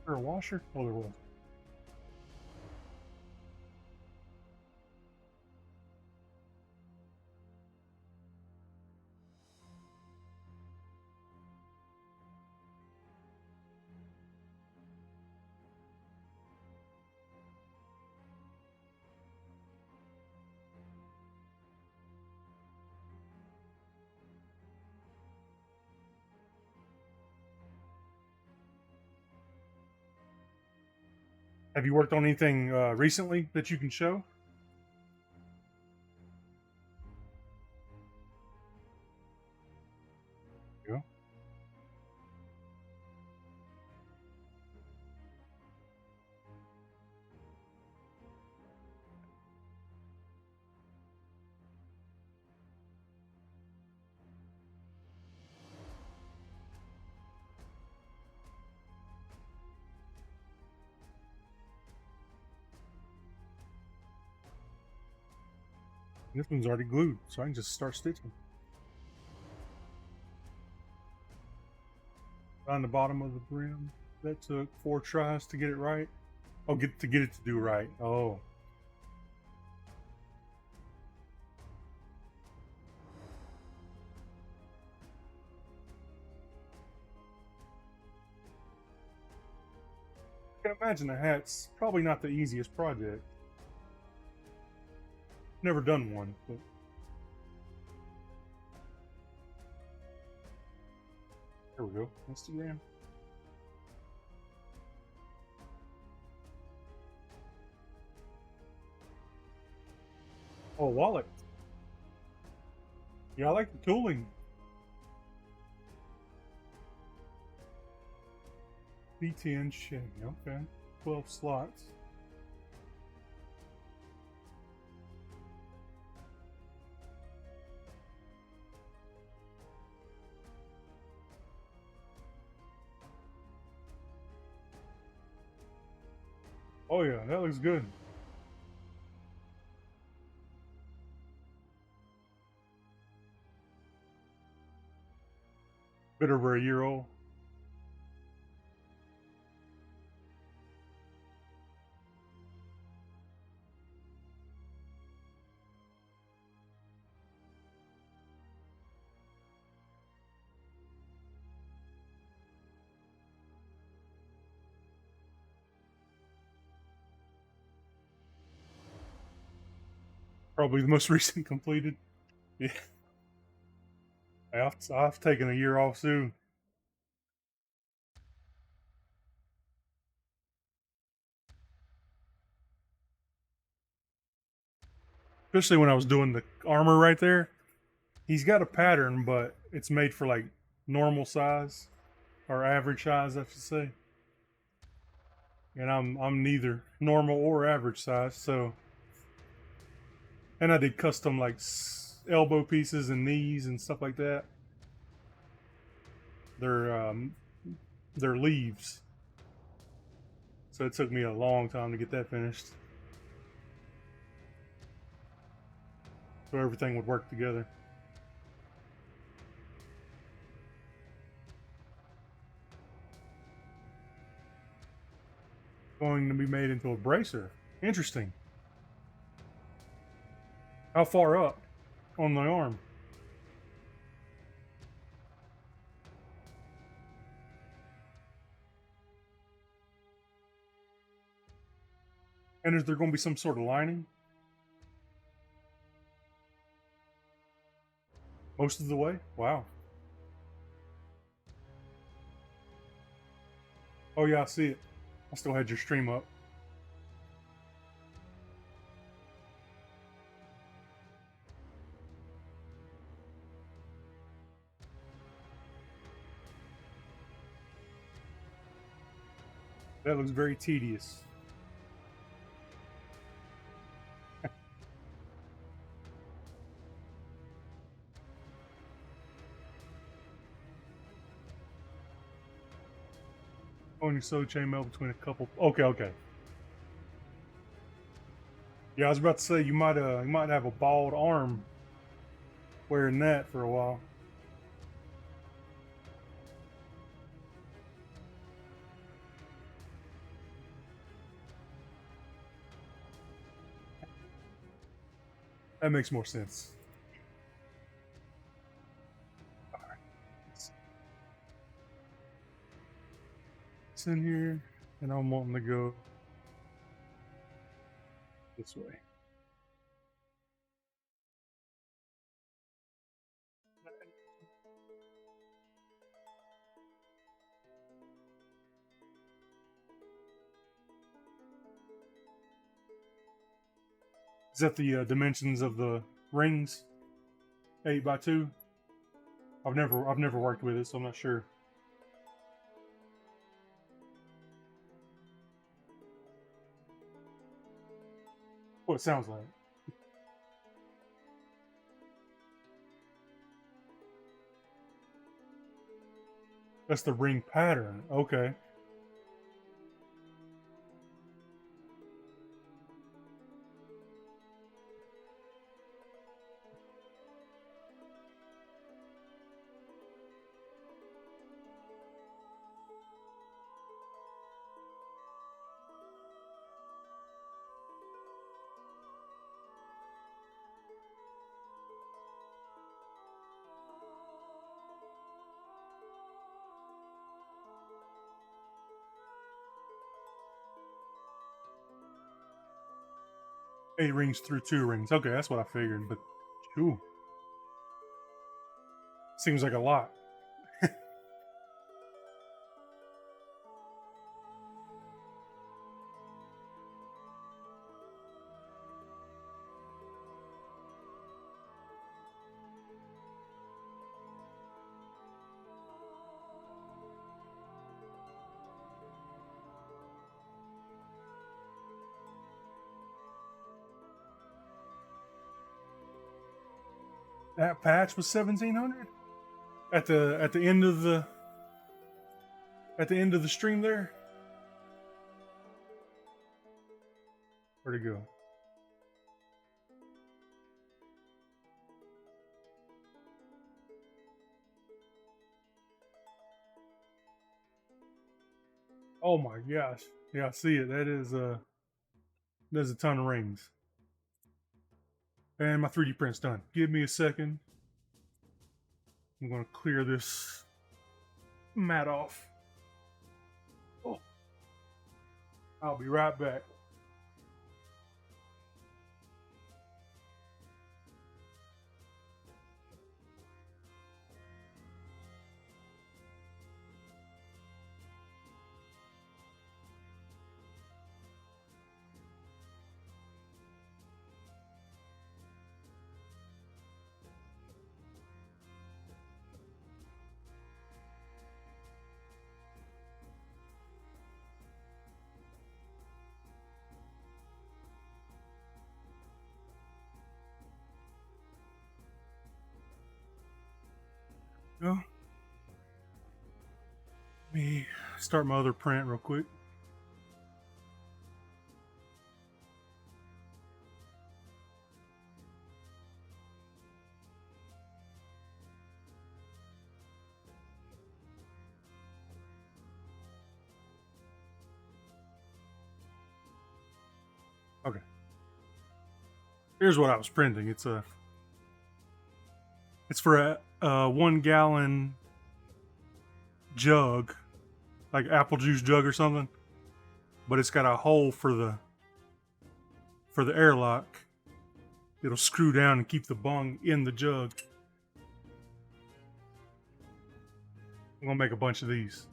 A: For a washer? Oh, there was. Have you worked on anything recently that you can show? Yeah. This one's already glued, so I can just start stitching. On the bottom of the brim. That took 4 tries to get it right. Oh, to get it to do right. Oh. I can imagine the hat's probably not the easiest project. Never done one, but there we go. Instagram. Oh, wallet. Yeah, I like the tooling. B10 shade. Okay. 12 slots. Oh yeah, that looks good. Bit over a year old. Probably the most recent completed. Yeah, I've taken a year off soon. Especially when I was doing the armor right there. He's got a pattern, but it's made for like normal size or average size, I should say. And I'm neither normal or average size, so. And I did custom like elbow pieces and knees and stuff like that. They're they're leaves, so it took me a long time to get that finished. So everything would work together. Going to be made into a bracer. Interesting. How far up on the arm? And is there going to be some sort of lining? Most of the way? Wow. Oh yeah, I see it. I still had your stream up. That looks very tedious. Only sew chainmail between a couple. Okay, okay. Yeah, I was about to say you might have a bald arm wearing that for a while. That makes more sense. All right, it's in here, and I'm wanting to go this way. Is that the dimensions of the rings? 8x2. I've never worked with it, so I'm not sure. What it sounds like. That's the ring pattern. Okay. Eight rings through two rings. Okay, that's what I figured. But, ooh, seems like a lot. That patch was 1,700 at the end of the stream there. Where'd it go? Oh my gosh. Yeah, I see it. There's a ton of rings. And my 3D print's done. Give me a second. I'm gonna clear this mat off. Oh, I'll be right back. Well, let me start my other print real quick. Okay. Here's what I was printing. It's for a 1 gallon jug, like apple juice jug or something, but it's got a hole for the airlock. It'll screw down and keep the bung in the jug. I'm gonna make a bunch of these.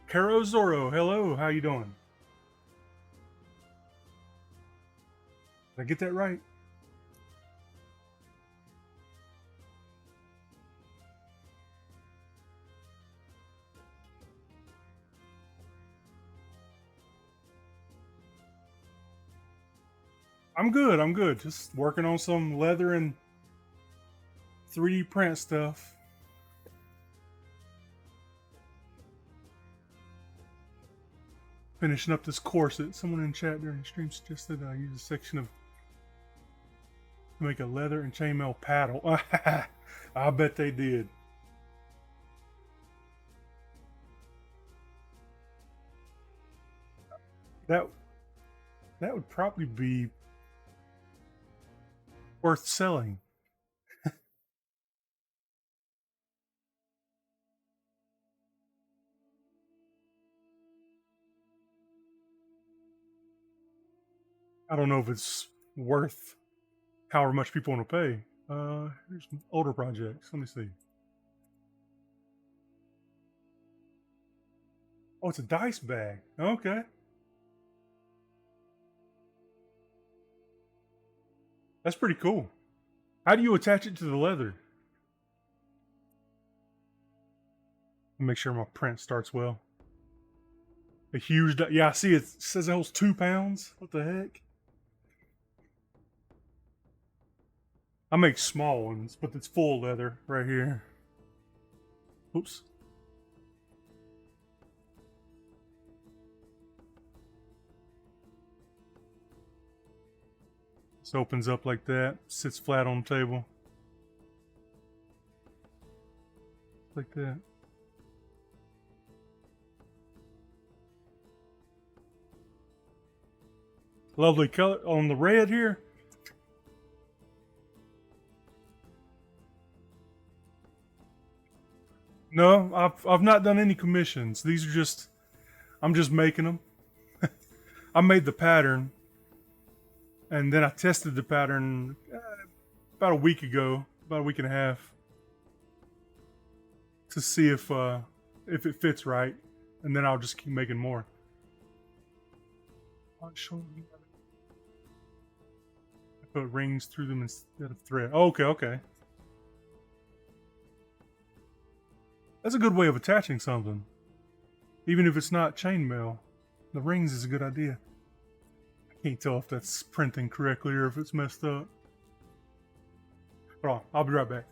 A: Caro Zorro, hello, how you doing? Did I get that right? I'm good, I'm good. Just working on some leather and 3D print stuff. Finishing up this corset. Someone in chat during the stream suggested I use a section of to make a leather and chainmail paddle. I bet they did. That would probably be worth selling. I don't know if it's worth however much people want to pay. Here's some older projects. Let me see. Oh, it's a dice bag. Okay. That's pretty cool. How do you attach it to the leather? Make sure my print starts well. A huge, yeah, I see it says it holds 2 pounds. What the heck? I make small ones, but it's full leather right here. Oops. This opens up like that, sits flat on the table. Like that. Lovely color on the red here. No, I've not done any commissions. These are just, I'm just making them. I made the pattern, and then I tested the pattern about a week ago, about a week and a half, to see if it fits right, and then I'll just keep making more. I put rings through them instead of thread. Oh, okay. That's a good way of attaching something. Even if it's not chainmail, the rings is a good idea. I can't tell if that's printing correctly or if it's messed up. Hold on, I'll be right back.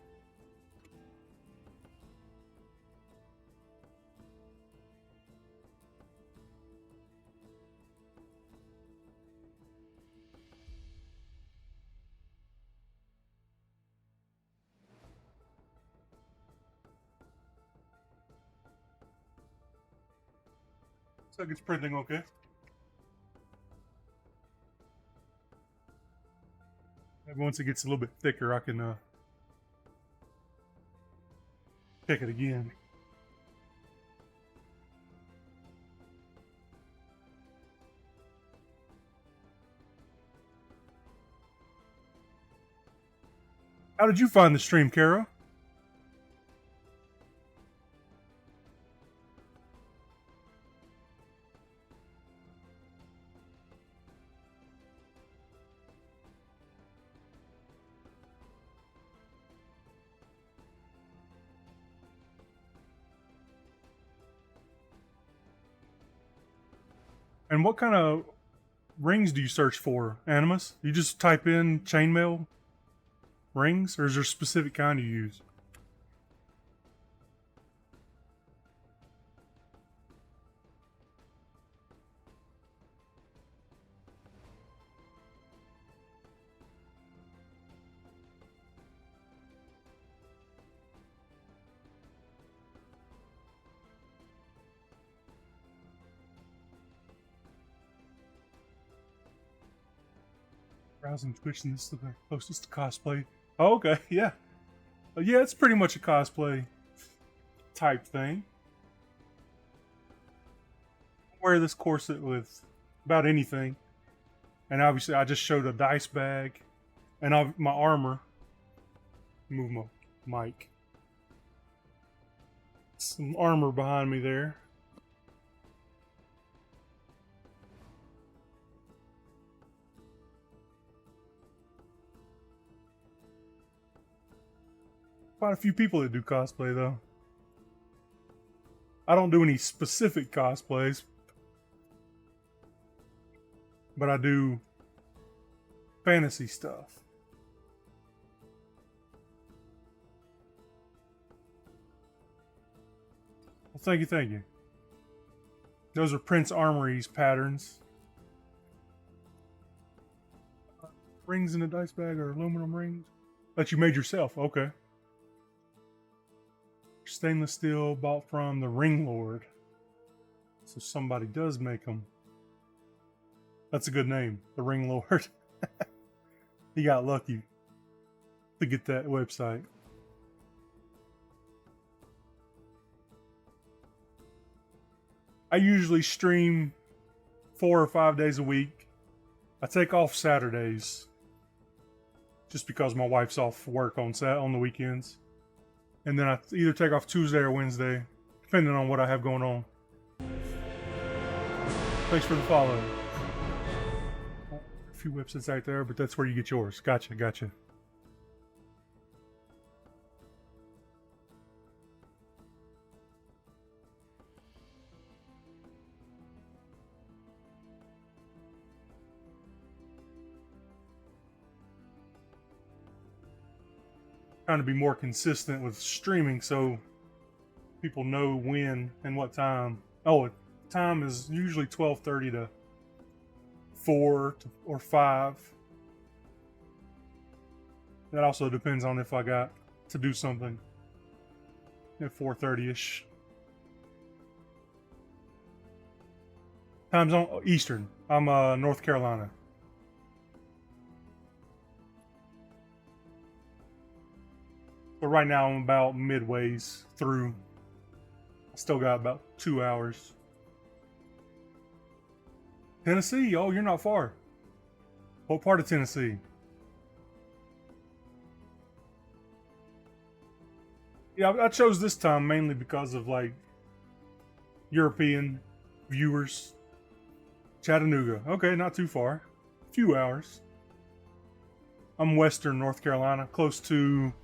A: Looks like it's printing okay. And once it gets a little bit thicker, I can check it again. How did you find the stream, Kara? And what kind of rings do you search for, Animus? You just type in chainmail rings, or is there a specific kind you use? Browsing Twitch, and this is the closest to cosplay. Oh, okay, yeah. Yeah, it's pretty much a cosplay type thing. I wear this corset with about anything. And obviously, I just showed a dice bag and my armor. Move my mic. Some armor behind me there. Quite a few people that do cosplay, though. I don't do any specific cosplays, but I do fantasy stuff. Well, thank you, thank you. Those are Prince Armory's patterns. Rings in a dice bag or aluminum rings that you made yourself. Okay. Stainless steel bought from the Ring Lord. So somebody does make them. That's a good name, the Ring Lord. He got lucky to get that website. I usually stream 4 or 5 days a week. I take off Saturdays just because my wife's off work on the weekends. And then I either take off Tuesday or Wednesday, depending on what I have going on. Thanks for the follow. A few websites out there, but that's where you get yours. Gotcha, gotcha. Trying to be more consistent with streaming so people know when and what time. Oh, time is usually 12:30 to 4 or 5. That also depends on if I got to do something at 4:30ish. Time zone Eastern. I'm North Carolina. But right now I'm about midways through. I still got about 2 hours. Tennessee? Oh, you're not far. What part of Tennessee? Yeah, I chose this time mainly because of like European viewers. Chattanooga. Okay, not too far. A few hours. I'm Western North Carolina, close to...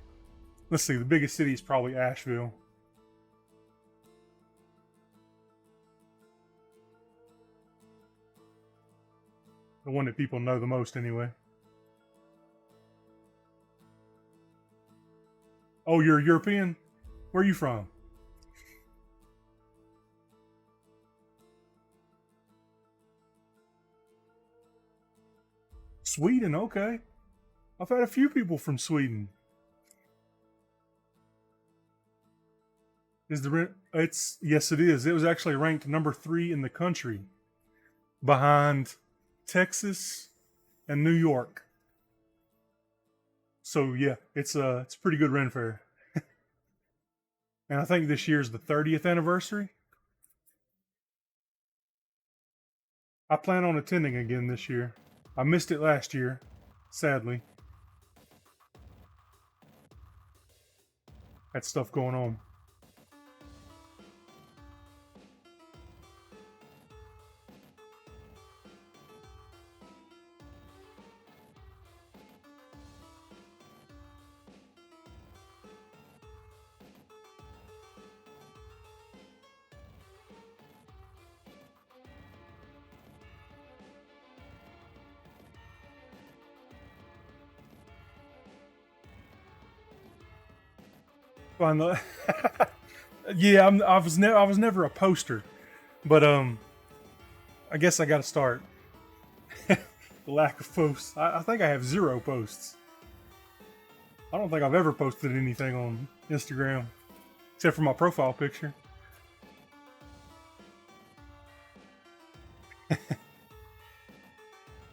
A: Let's see, the biggest city is probably Asheville. The one that people know the most, anyway. Oh, you're European? Where are you from? Sweden, okay. I've had a few people from Sweden. Is the rent? It's yes, it is. It was actually ranked number 3 in the country, behind Texas and New York. So yeah, it's a pretty good Ren Fair, and I think this year's the 30th anniversary. I plan on attending again this year. I missed it last year, sadly. Had stuff going on. On the yeah, I was never a poster, but I guess I got to start. The lack of posts. I think I have 0 posts. I don't think I've ever posted anything on Instagram except for my profile picture.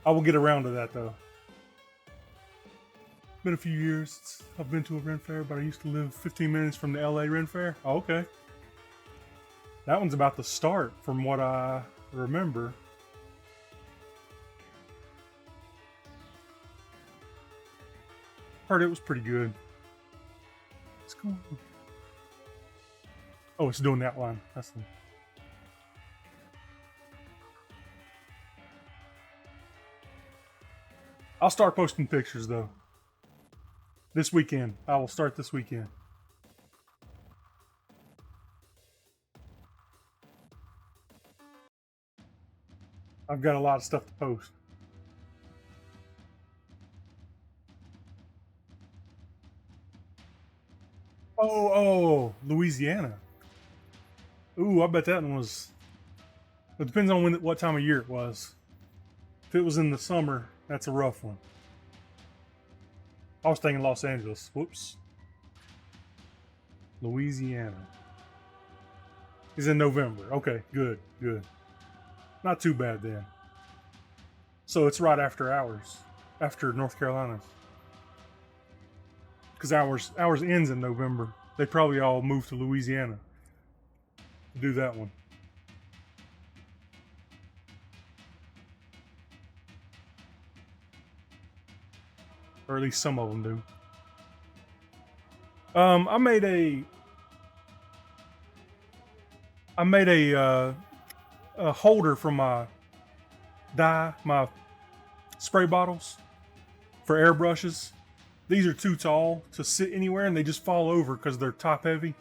A: I will get around to that though. Been a few years since I've been to a Ren Fair, but I used to live 15 minutes from the LA Ren Fair. Oh, okay. That one's about to start from what I remember. Heard it was pretty good. What's going on? Oh, it's doing that line. That's the... I'll start posting pictures though. This weekend. I will start this weekend. I've got a lot of stuff to post. Oh, Louisiana. Ooh, I bet that one was. It depends on what time of year it was. If it was in the summer, that's a rough one. I was thinking Los Angeles. Whoops. Louisiana. Is in November. Okay, good. Not too bad then. So it's right after ours, after North Carolina's. Because ours ends in November. They probably all moved to Louisiana to do that one. Or at least some of them do. I made a holder for my my spray bottles for airbrushes. These are too tall to sit anywhere, and they just fall over because they're top heavy.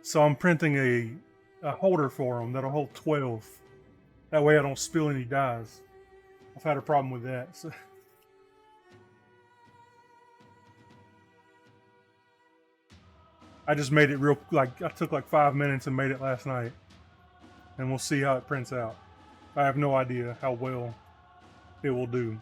A: So I'm printing a holder for them that'll hold 12. That way I don't spill any dyes. I've had a problem with that. So. I just made it real, I took like 5 minutes and made it last night. And we'll see how it prints out. I have no idea how well it will do.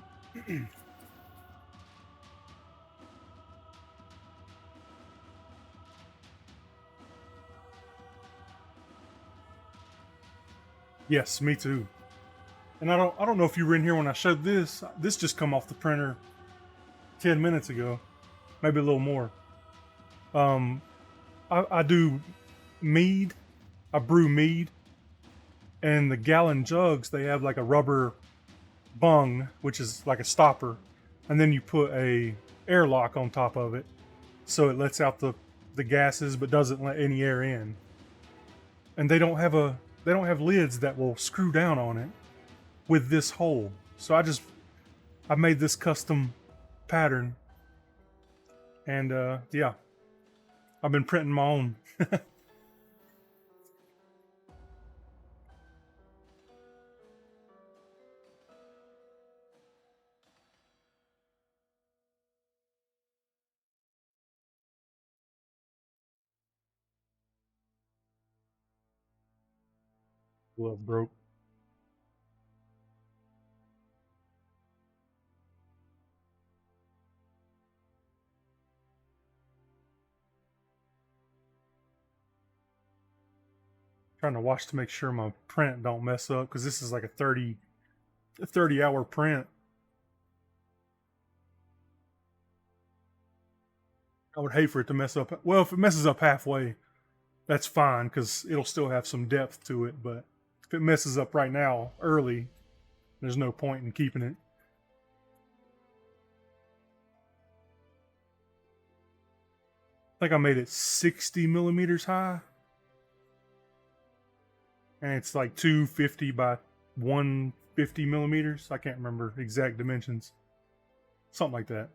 A: Yes, me too. And I don't know if you were in here when I showed this. This just come off the printer 10 minutes ago, maybe a little more. I do mead. I brew mead, and the gallon jugs, they have like a rubber bung, which is like a stopper, and then you put a airlock on top of it, so it lets out the gases but doesn't let any air in. And they don't have lids that will screw down on it with this hole. So I made this custom pattern, and yeah, I've been printing my own. Glove broke. Trying to watch to make sure my print don't mess up because this is like a 30-hour print. I would hate for it to mess up. Well, if it messes up halfway, that's fine because it'll still have some depth to it. But if it messes up right now, early, there's no point in keeping it. I think I made it 60 millimeters high. And it's like 250 by 150 millimeters. I can't remember exact dimensions. Something like that.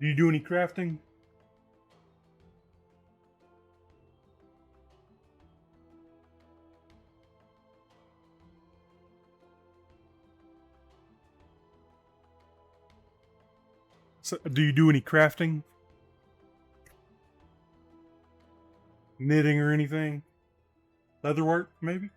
A: Do you do any crafting? So, do you do any crafting? Knitting or anything? Leatherwork, maybe?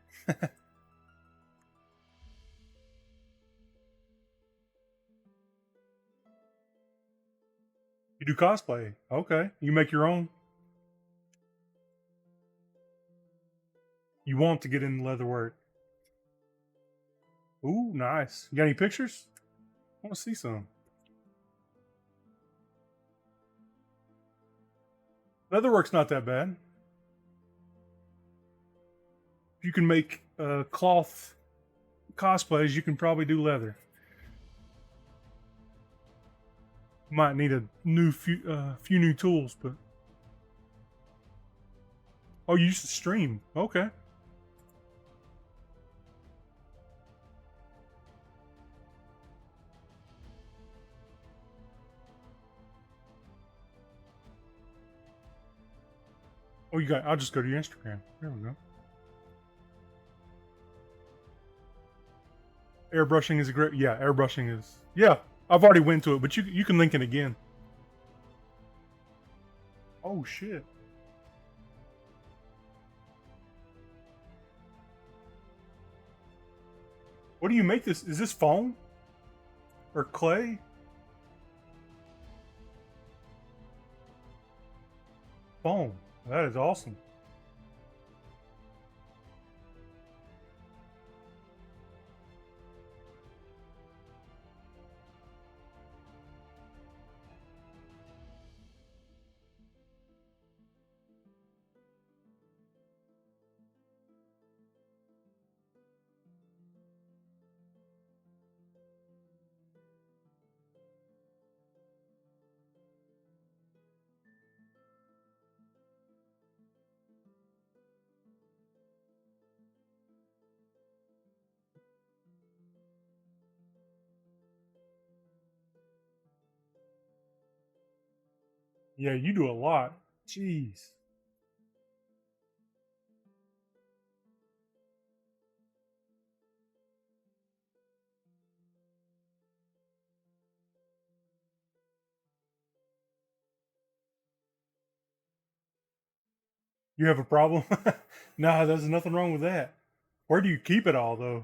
A: You do cosplay. Okay. You make your own? You want to get into leatherwork. Ooh, nice. You got any pictures? I want to see some. Leatherwork's not that bad. If you can make cloth cosplays, you can probably do leather. Might need a few new tools, but oh, you used to stream. Okay. Oh, you got. I'll just go to your Instagram. There we go. Airbrushing is a great. Yeah, airbrushing is. Yeah, I've already went to it, but you can link it again. Oh shit. What do you make this? Is this foam or clay? Foam. That is awesome. Yeah, you do a lot. Jeez. You have a problem? Nah, there's nothing wrong with that. Where do you keep it all though?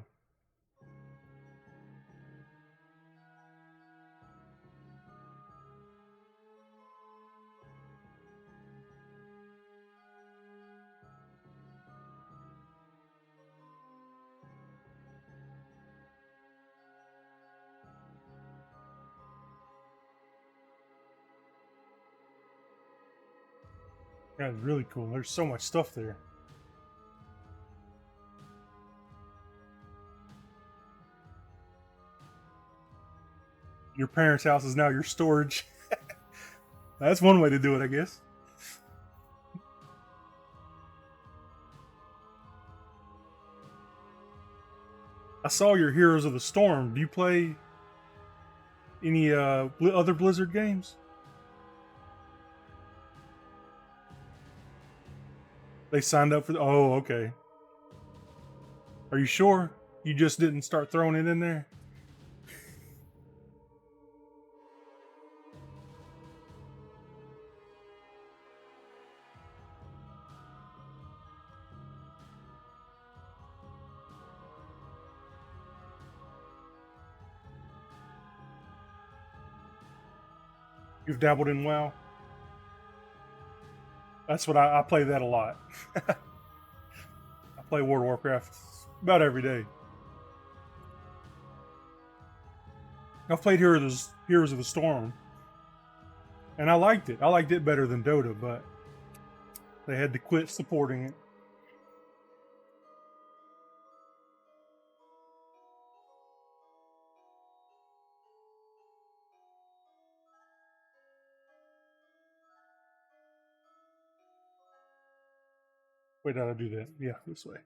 A: That's really cool. There's so much stuff there. Your parents' house is now your storage. That's one way to do it, I guess. I saw your Heroes of the Storm. Do you play any other Blizzard games? They signed up for. Oh, okay. Are you sure? You just didn't start throwing it in there? You've dabbled in WoW? That's what I play that a lot. I play World of Warcraft about every day. I've played Heroes of the Storm, and I liked it. I liked it better than Dota, but they had to quit supporting it. Wait, did I do that? Yeah, this way.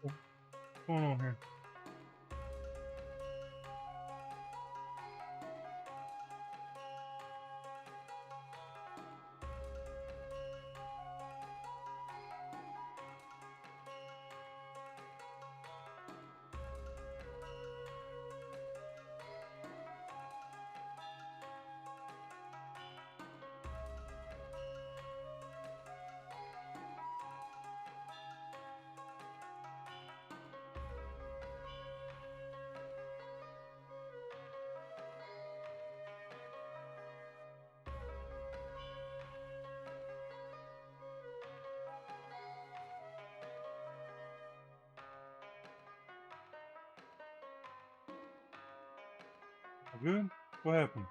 A: What's going on here? Good? What happened?